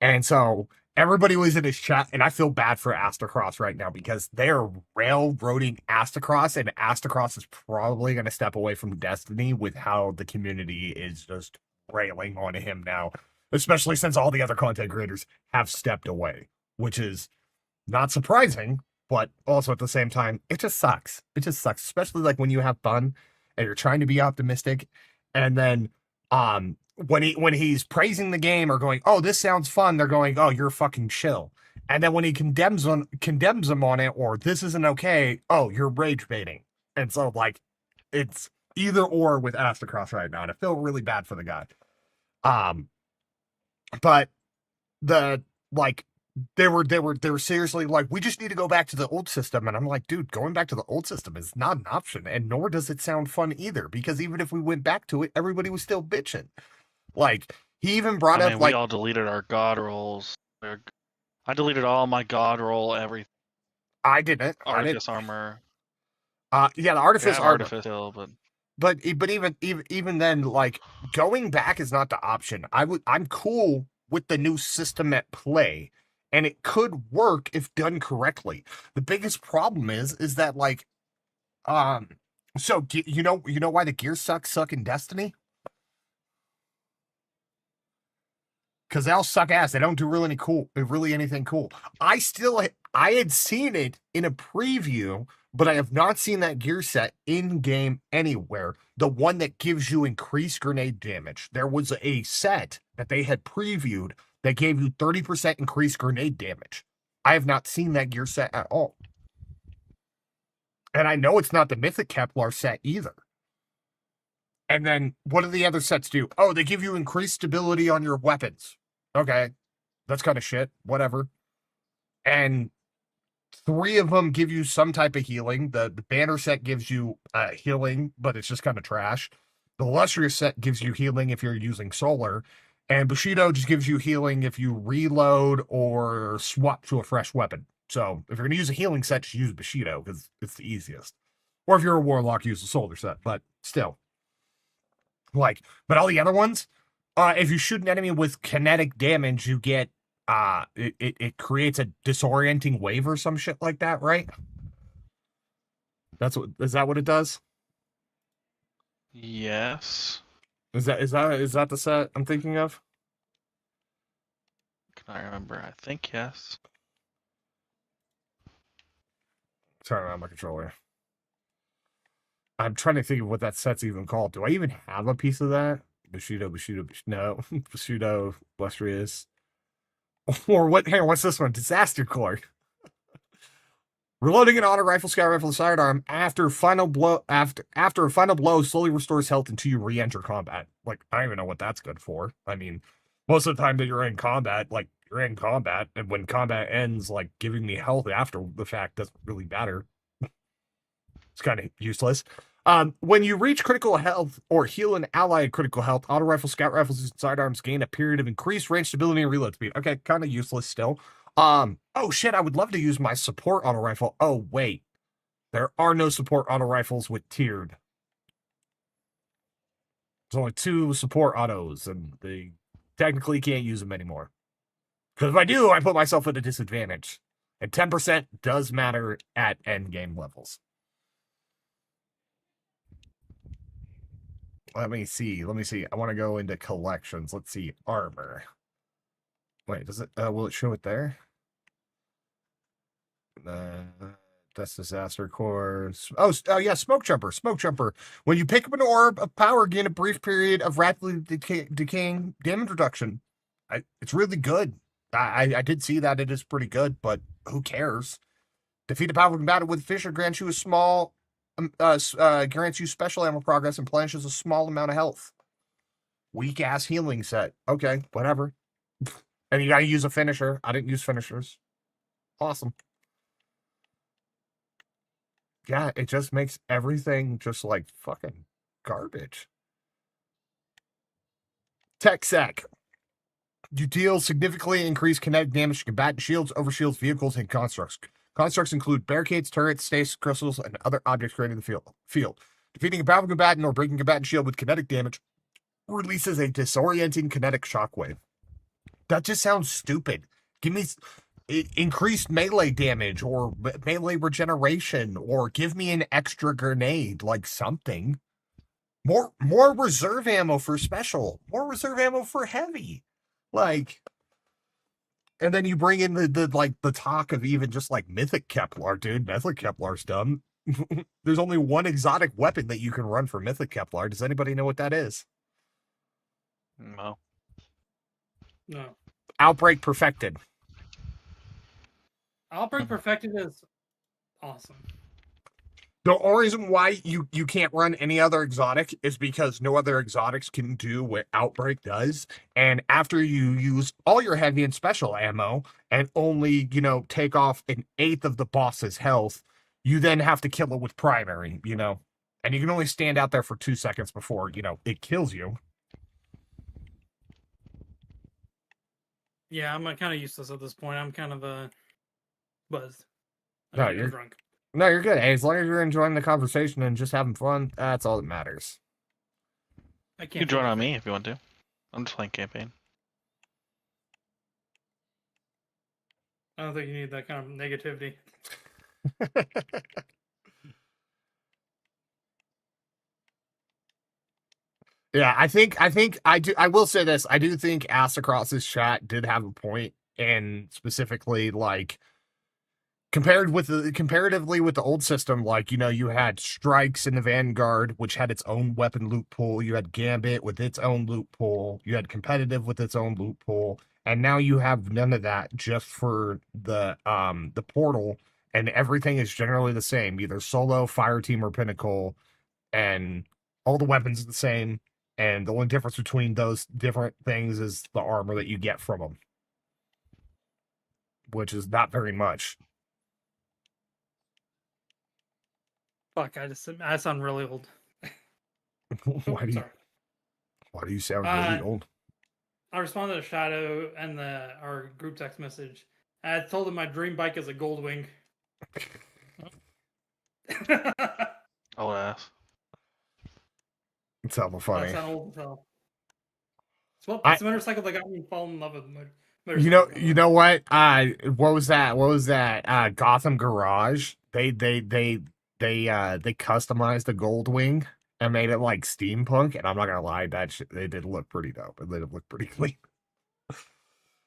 And so everybody was in his chat, and I feel bad for Astacross right now because they're railroading Astacross, and Astacross is probably going to step away from Destiny with how the community is just railing on him now, especially since all the other content creators have stepped away, which is not surprising, but also at the same time, it just sucks. It just sucks, especially like when you have fun and you're trying to be optimistic, and then when he's praising the game or going, "Oh, this sounds fun," they're going, "Oh, you're fucking chill." And then when he condemns them on it, or this isn't okay, "Oh, you're rage baiting." And so like it's either or with Astacross right now, and I feel really bad for the guy. But the like they were seriously like, "We just need to go back to the old system," and I'm like, dude, going back to the old system is not an option, and nor does it sound fun either, because even if we went back to it, everybody was still bitching. Like he even brought I up mean, like we all deleted our god rolls. I deleted all my god roll, everything. I didn't. Artifice armor. Yeah, the We artifice have armor. artifice still, but But even then, like going back is not the option. I'm cool with the new system at play, and it could work if done correctly. The biggest problem is that like so you know why the gear suck in Destiny? Because they all suck ass. They don't do really anything cool. I had seen it in a preview, but I have not seen that gear set in game anywhere. The one that gives you increased grenade damage. There was a set that they had previewed that gave you 30% increased grenade damage. I have not seen that gear set at all. And I know it's not the Mythic Kevlar set either. And then what do the other sets do? Oh, they give you increased stability on your weapons. Okay. That's kind of shit. Whatever. And 3 of them give you some type of healing. The banner set gives you healing, but it's just kind of trash. The illustrious set gives you healing if you're using solar. And Bushido just gives you healing if you reload or swap to a fresh weapon. So if you're going to use a healing set, just use Bushido because it's the easiest. Or if you're a warlock, use the solar set. But still. Like, but all the other ones, if you shoot an enemy with kinetic damage, you get it creates a disorienting wave or some shit like that, right? Is that what it does? yes. Is that the set I'm thinking of? Can I remember? I think yes. Turn around my controller. I'm trying to think of what that set's even called. Do I even have a piece of that? Bushido, no. Bushido, illustrious. Or what? Hey, what's this one? Disaster Core. Reloading an auto rifle, scout rifle, sidearm after a final blow slowly restores health until you re-enter combat. Like, I don't even know what that's good for. I mean, most of the time that you're in combat, like you're in combat, and when combat ends, like giving me health after the fact doesn't really matter. It's kind of useless. When you reach critical health or heal an ally at critical health, auto rifle, scout rifles, and sidearms gain a period of increased range stability and reload speed. Okay, kind of useless still. Oh shit, I would love to use my support auto rifle. Oh wait, there are no support auto rifles with tiered. There's only 2 support autos, and they technically can't use them anymore. Because if I do, I put myself at a disadvantage. And 10% does matter at end game levels. Let me see. I want to go into collections. Let's see. Armor. Wait, does it? Will it show it there? That's disaster core. Oh, yeah, smoke jumper. When you pick up an orb of power, gain a brief period of rapidly decaying damage reduction. It's really good. I did see that it is pretty good, but who cares? Defeat a powerful combatant with Fissure grants you a small. Grants you special ammo progress and replenishes a small amount of health. Weak ass healing set. Okay, whatever. And you gotta use a finisher. I didn't use finishers. Awesome. Yeah, it just makes everything just like fucking garbage. Tech Sec. You deal significantly increased kinetic damage to combatant shields, overshields, vehicles, and constructs. Constructs include barricades, turrets, stasis crystals, and other objects created in the field. Defeating a powerful combatant or breaking a combatant shield with kinetic damage releases a disorienting kinetic shockwave. That just sounds stupid. Give me increased melee damage or melee regeneration, or give me an extra grenade, like something. More reserve ammo for special, more reserve ammo for heavy. Like, and then you bring in the talk of even just like Mythic Kevlar, dude. Mythic Kevlar's dumb. There's only one exotic weapon that you can run for Mythic Kevlar. Does anybody know what that is? No. No. Outbreak Perfected. Outbreak Perfected is awesome. The only reason why you can't run any other exotic is because no other exotics can do what Outbreak does. And after you use all your heavy and special ammo and only, take off an eighth of the boss's health, you then have to kill it with primary, and you can only stand out there for 2 seconds before, it kills you. Yeah, I'm kind of useless at this point. I'm kind of buzzed. No, I'm you're drunk. No, you're good. Hey, as long as you're enjoying the conversation and just having fun, that's all that matters. I You can't can join focus. on me if you want to. I'm just playing campaign. I don't think you need that kind of negativity. Yeah, I think I will say this. I do think Ass Across's chat did have a point, and specifically like comparatively with the old system, like, you had Strikes in the Vanguard, which had its own weapon loot pool. You had Gambit with its own loot pool. You had Competitive with its own loot pool. And now you have none of that, just for the portal, and everything is generally the same, either solo, fire team, or pinnacle, and all the weapons are the same. And the only difference between those different things is the armor that you get from them, which is not very much. Fuck, I sound really old. Why do you sound really old? I responded to Shadow and our group text message. I told him my dream bike is a Goldwing. Old ass. It's hella I funny. sound old as hell. Well, I- it's a motorcycle that got me fall in love with You know what? What was that? Gotham Garage. They customized the Goldwing and made it like steampunk. And I'm not gonna lie, that shit, they did look pretty dope. They did look pretty clean.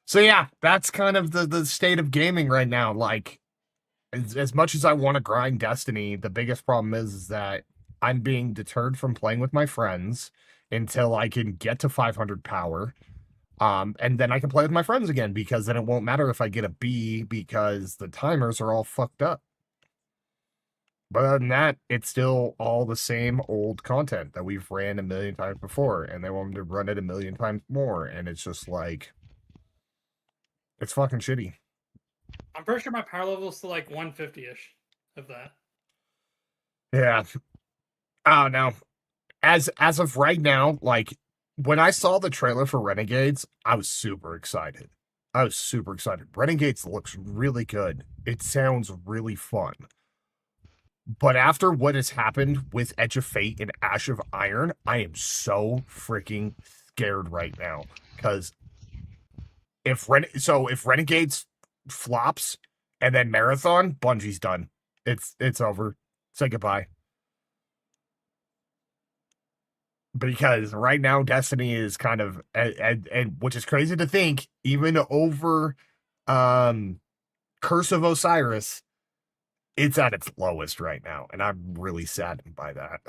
So yeah, that's kind of the state of gaming right now. Like, as much as I want to grind Destiny, the biggest problem is that I'm being deterred from playing with my friends until I can get to 500 power. And then I can play with my friends again, because then it won't matter if I get a B, because the timers are all fucked up. But other than that, it's still all the same old content that we've ran a million times before, and they want me to run it a million times more, and it's just like, it's fucking shitty. I'm pretty sure my power level is still like 150-ish of that. Yeah. Oh no. As of right now, like, when I saw the trailer for Renegades, I was super excited. Renegades looks really good. It sounds really fun. But after what has happened with Edge of Fate and Ash of Iron, I am so freaking scared right now. Because if Renegades flops and then Marathon, Bungie's done. It's over. Say goodbye. Because right now Destiny is kind of, and which is crazy to think, even over Curse of Osiris, it's at its lowest right now, and I'm really saddened by that.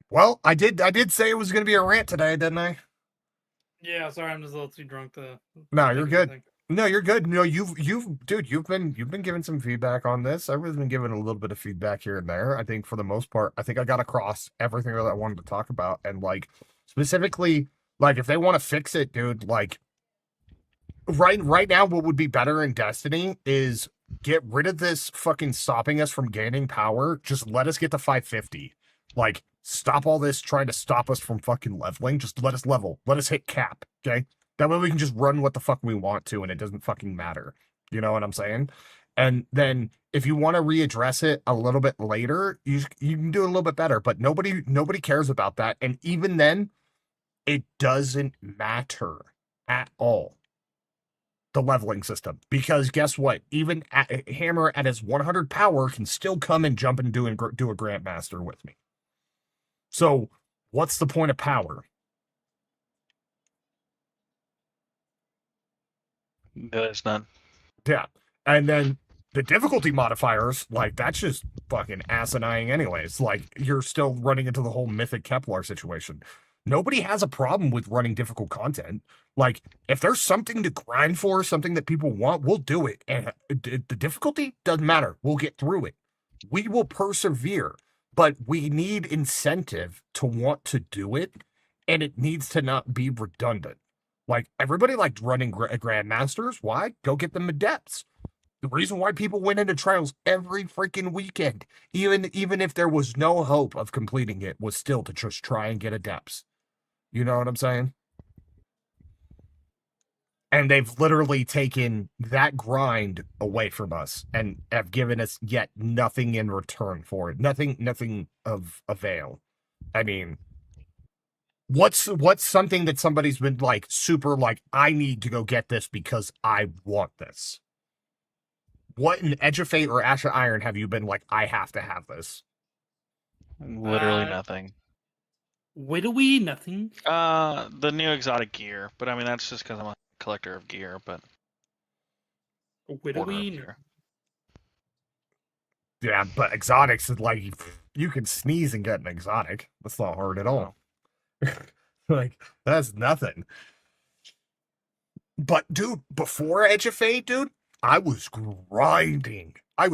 Well, I did say it was going to be a rant today, didn't I? Yeah, sorry, I'm just a little too drunk to. No, to you're think good. anything. No, you're good. No, you've been giving some feedback on this. Everyone's been giving a little bit of feedback here and there. I think for the most part, I think I got across everything that I wanted to talk about. And like, specifically, like, if they want to fix it, dude, like, right now, what would be better in Destiny is get rid of this fucking stopping us from gaining power. Just let us get to 550. Like, stop all this trying to stop us from fucking leveling. Just let us level. Let us hit cap. Okay. That way we can just run what the fuck we want to and it doesn't fucking matter. You know what I'm saying? And then if you want to readdress it a little bit later, you can do it a little bit better, but nobody cares about that. And even then, it doesn't matter at all, the leveling system, because guess what? Even Hammer at his 100 power can still come and jump and do a Grandmaster with me. So what's the point of power? There's none. Yeah. And then the difficulty modifiers, like, that's just fucking asinine anyways. Like, you're still running into the whole Mythic Kepler situation. Nobody has a problem with running difficult content. Like, if there's something to grind for, something that people want, we'll do it. And the difficulty doesn't matter. We'll get through it. We will persevere. But we need incentive to want to do it. And it needs to not be redundant. Like, everybody liked running Grandmasters. Why? Go get them Adepts. The reason why people went into trials every freaking weekend, even if there was no hope of completing it, was still to just try and get Adepts. You know what I'm saying? And they've literally taken that grind away from us and have given us yet nothing in return for it. Nothing of avail. I mean, what's something that somebody's been like super like, I need to go get this because I want this? What in Edge of Fate or Ash of Iron have you been like, I have to have this? Literally nothing. Widowy, nothing. The new exotic gear, but I mean that's just because I'm a collector of gear. But order of Widowy. gear. Yeah, but exotics is like, you can sneeze and get an exotic. That's not hard at all. Like, that's nothing. But dude, before Edge of Fate, dude, I was grinding. I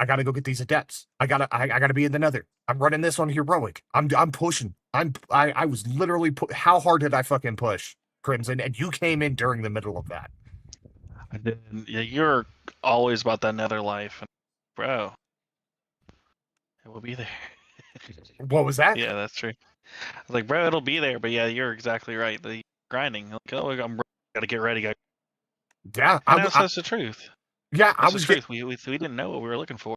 gotta go get these Adepts. I gotta be in the Nether. I'm running this on heroic. I'm pushing. I was literally how hard did I fucking push, Crimson? And you came in during the middle of that. I didn't. Yeah, you're always about that Nether life, and bro, it will be there. What was that? Yeah, that's true. I was like, bro, it'll be there, but yeah, you're exactly right. The grinding, like, oh, I'm gotta get ready, guys. Yeah, And that's the truth. Yeah, That's the truth. We didn't know what we were looking for.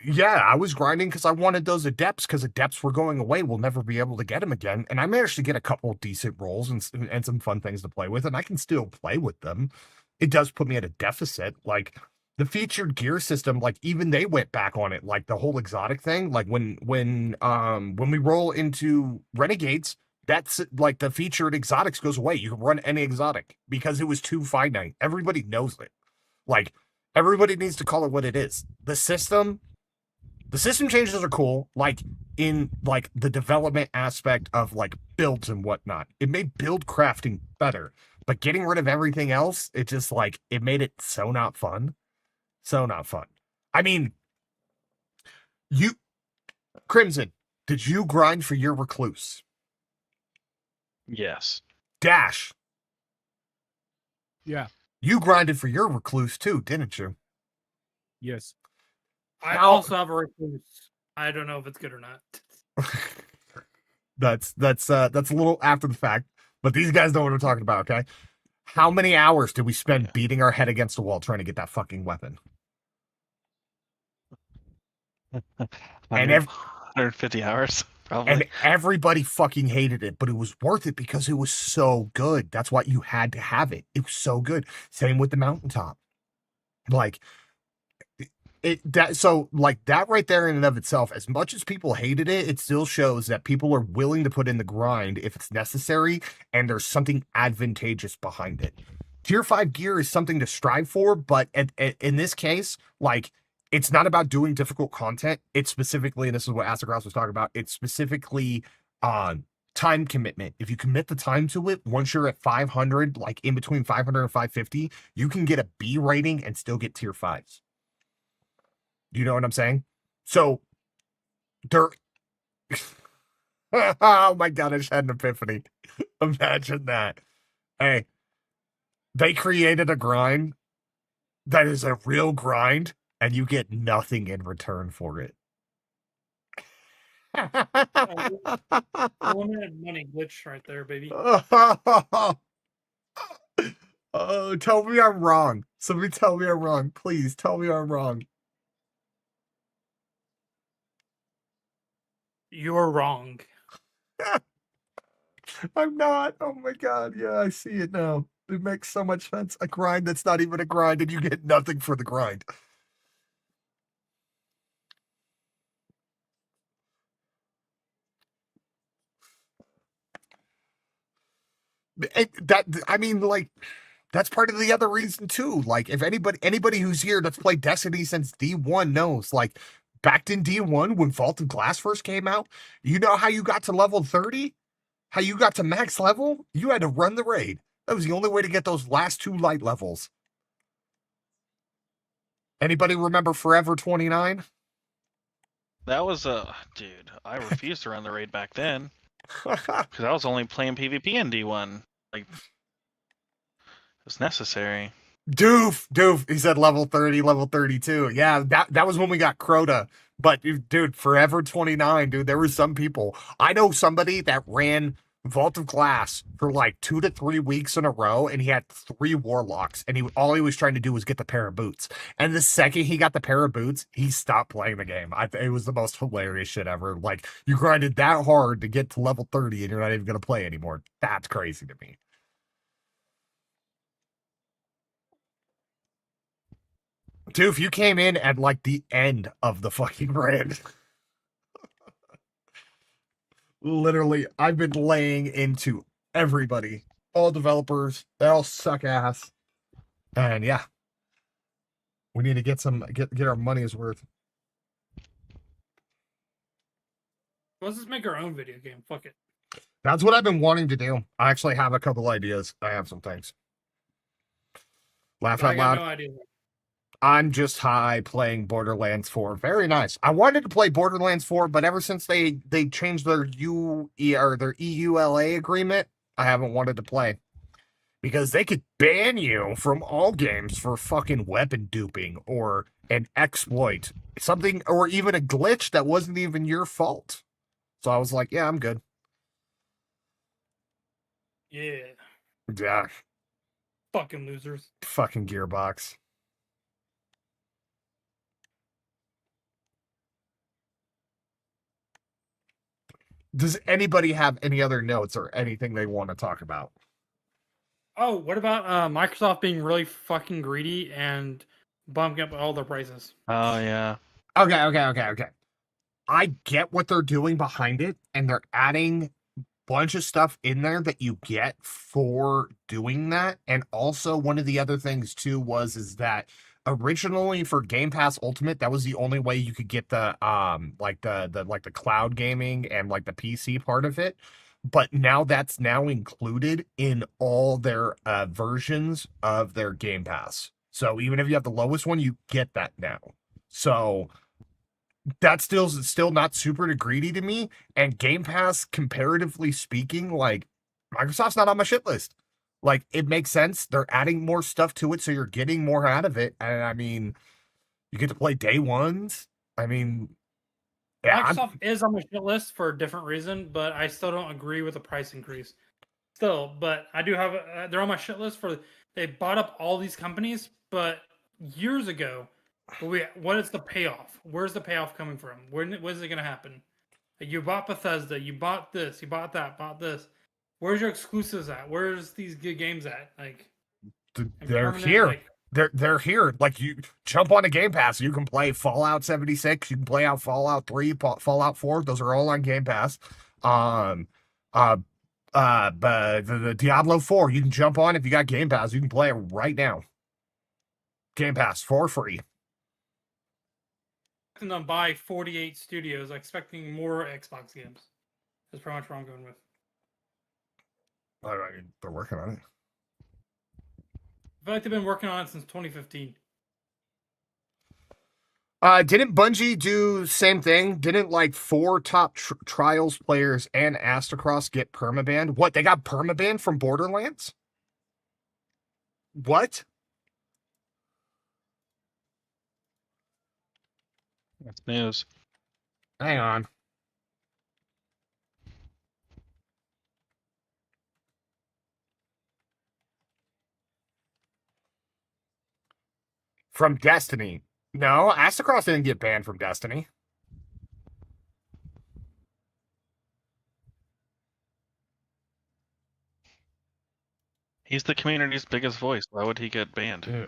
Yeah, I was grinding because I wanted those Adepts, because Adepts were going away. We'll never be able to get them again. And I managed to get a couple decent rolls and some fun things to play with, and I can still play with them. It does put me at a deficit. Like, the featured gear system, like, even they went back on it. Like, the whole exotic thing, like, when we roll into Renegades, that's like the featured exotics goes away. You can run any exotic because it was too finite. Everybody knows it. Like, everybody needs to call it what it is. The system changes are cool, like in like the development aspect of like builds and whatnot. It made build crafting better, but getting rid of everything else, it just like it made it so not fun. So not fun. I mean, Crimson, did you grind for your recluse? Yes. Dash. Yeah. You grinded for your recluse too, didn't you? Yes. I How- also have a recluse. I don't know if it's good or not. That's a little after the fact, but these guys know what I'm talking about, okay? How many hours did we spend beating our head against the wall trying to get that fucking weapon? And 150 hours, probably. And everybody fucking hated it, but it was worth it because it was so good. That's why you had to have it. It was so good. Same with the mountaintop. Like that right there in and of itself, as much as people hated it, it still shows that people are willing to put in the grind if it's necessary and there's something advantageous behind it. Tier 5 gear is something to strive for, but in this case, like, it's not about doing difficult content. It's specifically, and this is what Astagross was talking about, it's specifically time commitment. If you commit the time to it, once you're at 500, like in between 500 and 550, you can get a B rating and still get tier 5s. You know what I'm saying? So, oh my god, I just had an epiphany. Imagine that. Hey, they created a grind that is a real grind, and you get nothing in return for it. Unlimited money glitch right there, baby. Oh, tell me I'm wrong. Somebody tell me I'm wrong. Please tell me I'm wrong. You're wrong. I'm not. Oh my god. Yeah, I see it now. It makes so much sense. A grind that's not even a grind, and you get nothing for the grind. That I mean, like, that's part of the other reason too. Like, if anybody who's here that's played Destiny since D1 knows, like, back in D1 when Vault of Glass first came out, you know how you got to level 30? How you got to max level? You had to run the raid. That was the only way to get those last 2 light levels. Anybody remember Forever 29? That was dude. I refused to run the raid back then because I was only playing PvP in D1. Like, it was necessary. Doof. He said level 30, level 32. Yeah, that was when we got Crota. But dude, Forever 29, dude, there were some people. I know somebody that ran Vault of Glass for like 2 to 3 weeks in a row, and he had 3 warlocks, and all he was trying to do was get the pair of boots. And the second he got the pair of boots, he stopped playing the game. It was the most hilarious shit ever. Like, you grinded that hard to get to level 30, and you're not even gonna play anymore. That's crazy to me. Dude, if you came in at like the end of the fucking raid. Literally, I've been laying into everybody. All developers, they all suck ass. And yeah. We need to get our money's worth. Let's just make our own video game. Fuck it. That's what I've been wanting to do. I actually have a couple ideas. I have some things. Laugh I out got loud. no idea. I'm just high playing Borderlands 4. Very nice. I wanted to play Borderlands 4, but ever since they changed their their EULA agreement, I haven't wanted to play. Because they could ban you from all games for fucking weapon duping or an exploit. Something, or even a glitch that wasn't even your fault. So I was like, yeah, I'm good. Yeah. Yeah. Fucking losers. Fucking Gearbox. Does anybody have any other notes or anything they want to talk about? Oh, what about Microsoft being really fucking greedy and bumping up all their prices? Oh yeah. Okay. I get what they're doing behind it, and they're adding a bunch of stuff in there that you get for doing that. And also, one of the other things too is that originally for Game Pass Ultimate, that was the only way you could get the the cloud gaming and like the PC part of it. But now that's now included in all their versions of their Game Pass. So even if you have the lowest one, you get that now. So that's still not super greedy to me. And Game Pass, comparatively speaking, like, Microsoft's not on my shit list. Like, it makes sense. They're adding more stuff to it, so you're getting more out of it. And I mean, you get to play day ones. I mean, yeah, Microsoft is on my shit list for a different reason, but I still don't agree with the price increase. Still, but I do have they're on my shit list for they bought up all these companies, but years ago. What is the payoff? Where's the payoff coming from? When is it going to happen? You bought Bethesda, you bought this, you bought that, bought this. Where's your exclusives at? Where's these good games at? Like, they're here. Like, they're here. Like, you jump on a Game Pass, you can play Fallout 76, you can play out Fallout 3, Fallout 4. Those are all on Game Pass. But the Diablo 4, you can jump on if you got Game Pass. You can play it right now. Game Pass for free. Them buy 48 studios, expecting more Xbox games. That's pretty much what I'm going with. All right, they're working on it. I feel like they've been working on it since 2015. Didn't Bungie do same thing? Didn't like 4 top Trials players and Astacross get permabanned? What, they got permabanned from Borderlands? What? That's news. Hang on. From Destiny. No, Astacross didn't get banned from Destiny. He's the community's biggest voice. Why would he get banned? Yeah.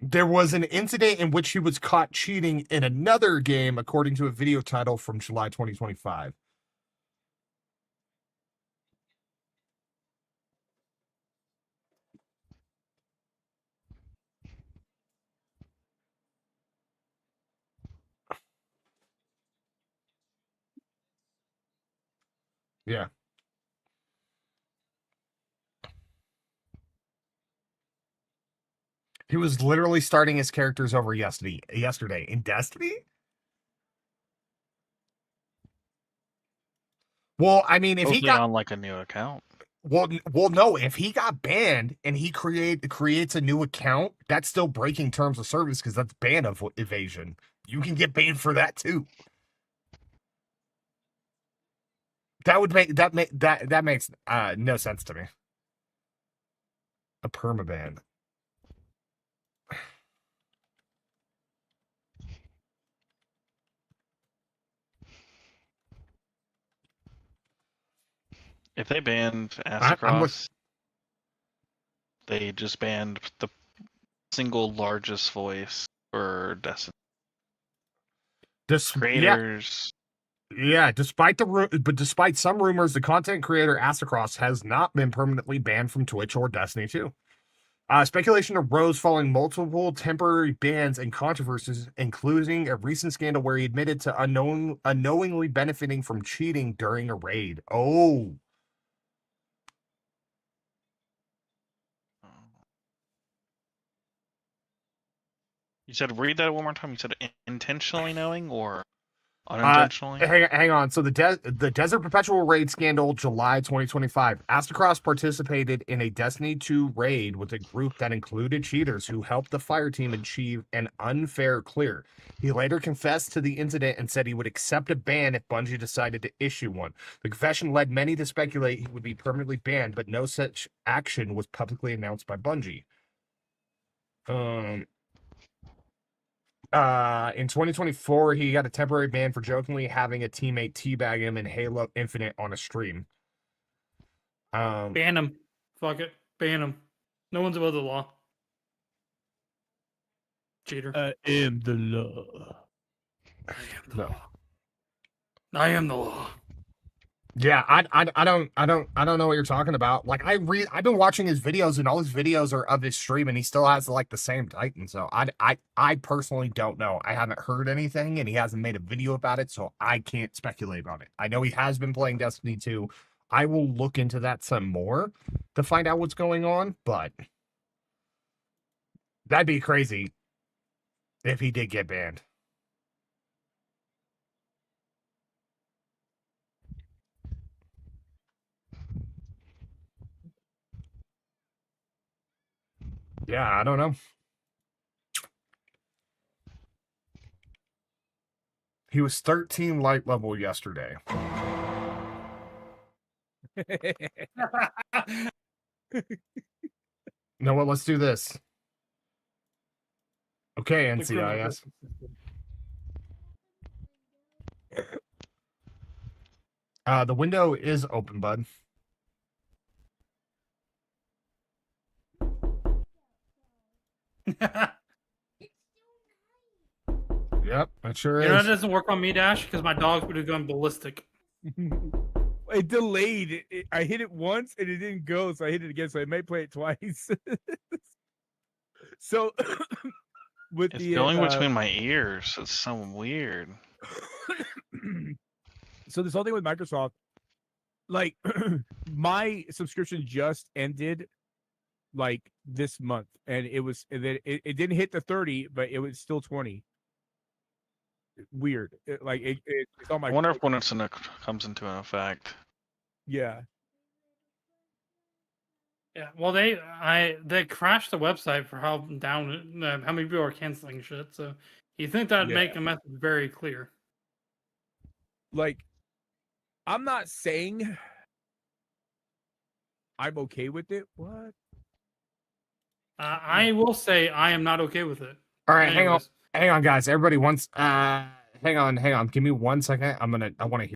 There was an incident in which he was caught cheating in another game, according to a video title from July 2025. Yeah. He was literally starting his characters over yesterday in Destiny. Well, I mean, if he Hopefully got on like a new account. well, no, if he got banned and he creates a new account, that's still breaking terms of service because that's ban of evasion. You can get banned for that too. That makes no sense to me. A permaban. If they banned I'm Astacross, they just banned the single largest voice for Destiny. Creators. Yeah, despite some rumors, the content creator Astacross has not been permanently banned from Twitch or Destiny 2. Speculation arose following multiple temporary bans and controversies, including a recent scandal where he admitted to unknowingly benefiting from cheating during a raid. Oh. You said read that one more time. You said intentionally knowing or unintentionally? Hang on. So the Desert Perpetual raid scandal, July 2025. Astacross participated in a Destiny 2 raid with a group that included cheaters who helped the fire team achieve an unfair clear. He later confessed to the incident and said he would accept a ban if Bungie decided to issue one. The confession led many to speculate he would be permanently banned, but no such action was publicly announced by Bungie. In 2024, he got a temporary ban for jokingly having a teammate teabag him in Halo Infinite on a stream. Ban him. Fuck it. Ban him. No one's above the law. Cheater. I am the law. I am the no. law. I am the law. Yeah, I don't know what you're talking about. Like I've been watching his videos and all his videos are of his stream and he still has like the same Titan. So I personally don't know. I haven't heard anything and he hasn't made a video about it, so I can't speculate on it. I know he has been playing Destiny 2. I will look into that some more to find out what's going on, but that'd be crazy if he did get banned. Yeah, I don't know. He was 13 light level yesterday. You know what? Let's do this. Okay, NCIS. The window is open, bud. Yep, that sure You know, it is. doesn't work on me, Dash, because my dogs would have gone ballistic. It delayed. I hit it once and it didn't go, so I hit it again. So I may play it twice. So with It's the going between my ears. It's so weird. So this whole thing with Microsoft, like my subscription just ended like this month, and it didn't hit the 30, but it was still 20. Weird. It's on my. I wonder if when it's comes into an effect. Yeah. Yeah, well, they crashed the website for how many people are canceling shit. So you think that'd Yeah. make the message very clear? Like, I'm not saying I'm okay with it. What? I will say I am not okay with it. All right, Anyways, hang on, guys. Everybody wants. Hang on. Give me 1 second. I want to hear.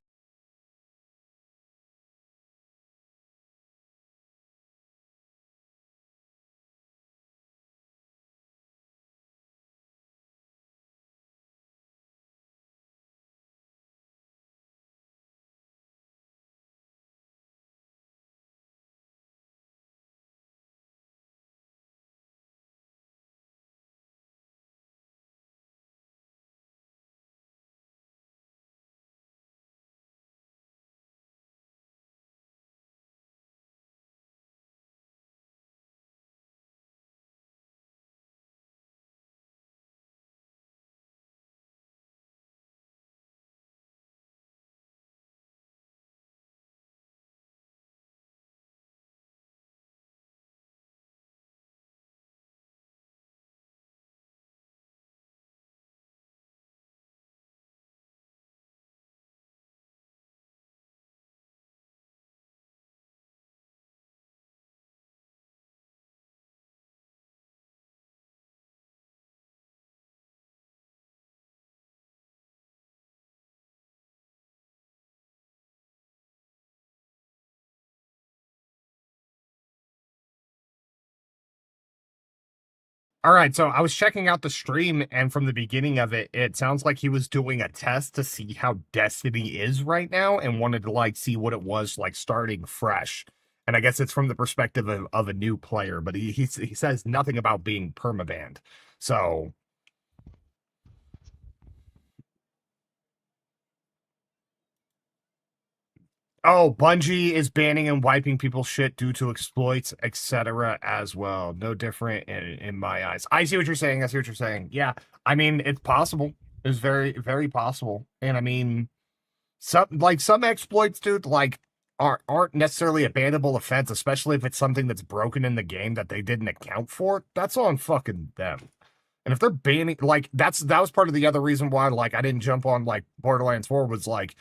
All right, so I was checking out the stream, and from the beginning of it, it sounds like he was doing a test to see how Destiny is right now, and wanted to like see what it was like starting fresh. And I guess it's from the perspective of a new player, but he says nothing about being permabanned. So oh, Bungie is banning and wiping people's shit due to exploits, etc. as well. No different in my eyes. I see what you're saying. I see what you're saying. Yeah, I mean, it's possible. It's very, very possible. And I mean, some exploits, dude, like aren't necessarily a bannable offense, especially if it's something that's broken in the game that they didn't account for. That's on fucking them. And if they're banning, like that was part of the other reason why, like, I didn't jump on like Borderlands 4 was like,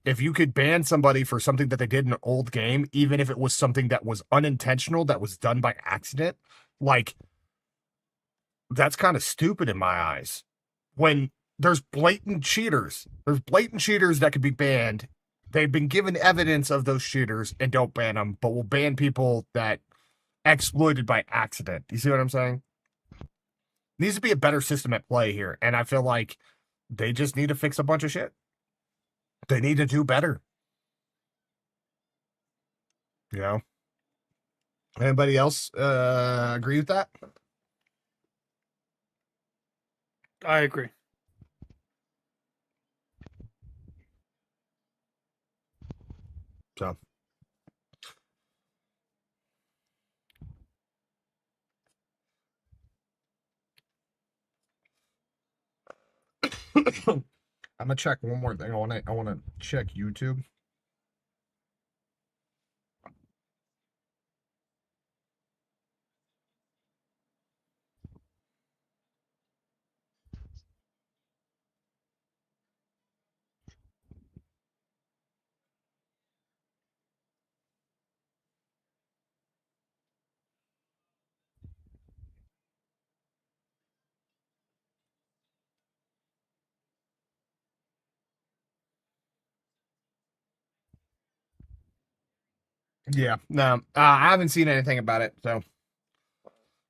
if you could ban somebody for something that they did in an old game, even if it was something that was unintentional, that was done by accident, like that's kind of stupid in my eyes. When there's blatant cheaters that could be banned. They've been given evidence of those cheaters and don't ban them, but will ban people that exploited by accident. You see what I'm saying? Needs to be a better system at play here, and I feel like they just need to fix a bunch of shit. They need to do better. You know? Anybody else agree with that? I agree. So I'm gonna check one more thing. I wanna check YouTube. Yeah, no, I haven't seen anything about it. So,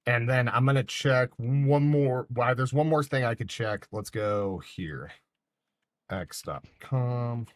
and then I'm gonna check one more. Why? There's one more thing I could check. Let's go here. X.com.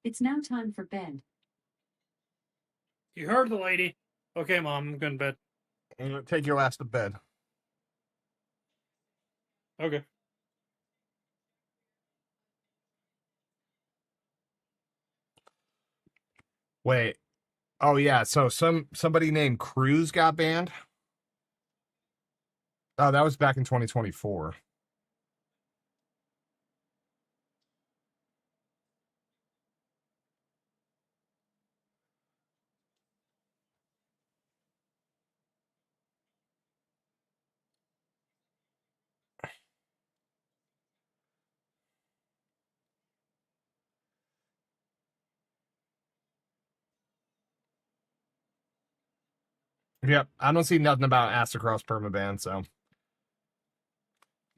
It's now time for bed. You heard the lady. Okay, Mom, I'm going to bed. Take your ass to bed. Okay. Wait. Oh yeah, so somebody named Cruz got banned. Oh, that was back in 2024. Yep, I don't see nothing about Astacross permaban, so.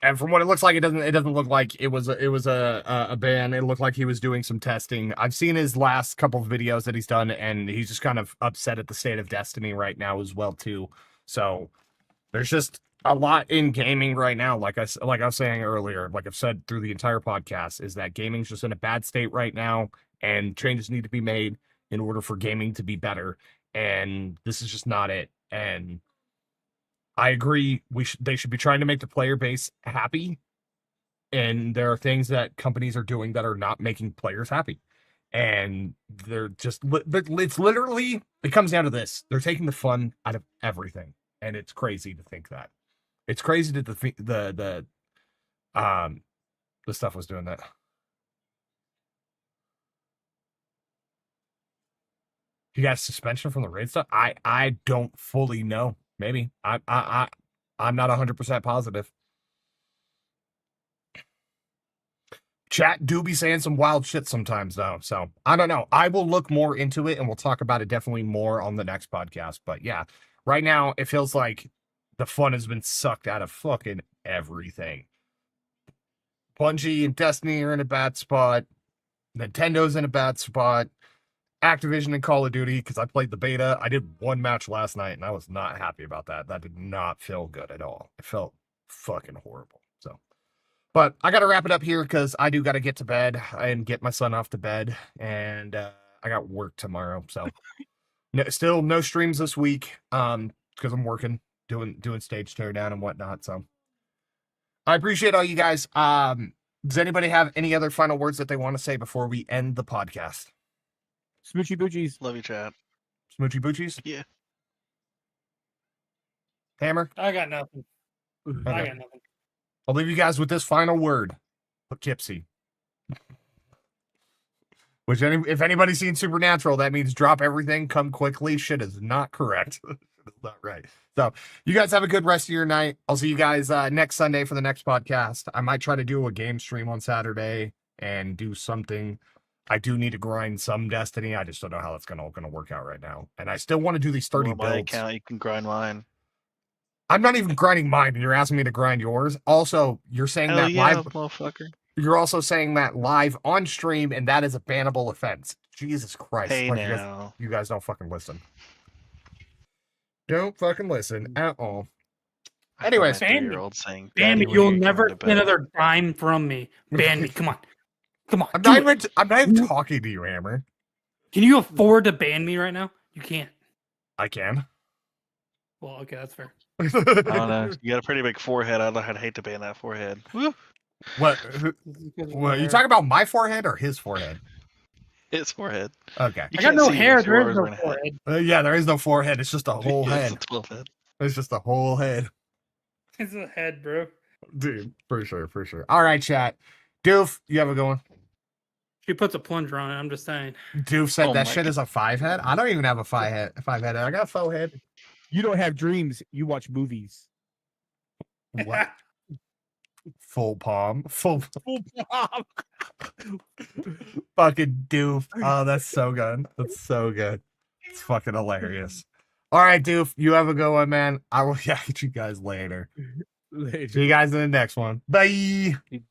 And from what it looks like, it doesn't look like it was a ban. It looked like he was doing some testing. I've seen his last couple of videos that he's done, and he's just kind of upset at the state of Destiny right now as well too. So there's just a lot in gaming right now. Like I was saying earlier, like I've said through the entire podcast, is that gaming's just in a bad state right now, and changes need to be made in order for gaming to be better. And this is just not it. And I agree. They should be trying to make the player base happy, and there are things that companies are doing that are not making players happy, and they're just it's literally it comes down to this: they're taking the fun out of everything, and it's crazy to think that. It's crazy that the stuff was doing that. You got suspension from the raid stuff? I don't fully know. Maybe I'm not 100% positive. Chat do be saying some wild shit sometimes though, so I don't know. I will look more into it and we'll talk about it definitely more on the next podcast. But yeah, right now it feels like the fun has been sucked out of fucking everything. Bungie and Destiny are in a bad spot. Nintendo's in a bad spot. Activision and Call of Duty, because I played the beta. I did one match last night, and I was not happy about that. That did not feel good at all. It felt fucking horrible. So, but I got to wrap it up here because I do got to get to bed and get my son off to bed, and I got work tomorrow. So, still no streams this week because I'm working, doing stage teardown and whatnot. So, I appreciate all you guys. Does anybody have any other final words that they want to say before we end the podcast? Smoochy boochies. Love you, chat. Smoochy boochies? Yeah. Hammer? I got nothing. I Okay. got nothing. I'll leave you guys with this final word. Poughkeepsie. Which, if anybody's seen Supernatural, that means drop everything, come quickly. Shit is not correct. It's not right. So, you guys have a good rest of your night. I'll see you guys next Sunday for the next podcast. I might try to do a game stream on Saturday and do something. I do need to grind some Destiny. I just don't know how that's gonna work out right now. And I still want to do these 30 On my builds. account, you can grind mine. I'm not even grinding mine, and you're asking me to grind yours. Also, you're saying Hell that yeah, live. motherfucker. You're also saying that live on stream, and that is a bannable offense. Jesus Christ! Hey Like, now. you guys don't fucking listen. Don't fucking listen at all. I feel Anyways, my ban me. 3-year-old saying, Ban me. "Daddy, when You'll are you never going to get bed?" another dime from me. Ban me. Come on. Come on. I'm do not it. even talking to you, Hammer. Can you afford to ban me right now? You can't. I can. Well, okay, that's fair. I don't know. You got a pretty big forehead. I'd hate to ban that forehead. Woo. What? What? You talking about my forehead or his forehead? His forehead. Okay. You I got can't no see hair. if There is yours no were in a head. forehead. Yeah, there is no forehead. It's just a whole Yeah, it's head. a 12 head. It's just a whole head. It's a head, bro. Dude, for sure, for sure. All right, chat. Doof, you have a good one. She puts a plunger on it. I'm just saying. Doof said Oh that my shit is a 5 head. I don't even have a 5 head. I got a faux head. You don't have dreams. You watch movies. What? Full palm. Full fucking doof. Oh, that's so good. That's so good. It's fucking hilarious. All right, doof. You have a good one, man. I will catch you guys later. Later. See you guys in the next one. Bye. GG.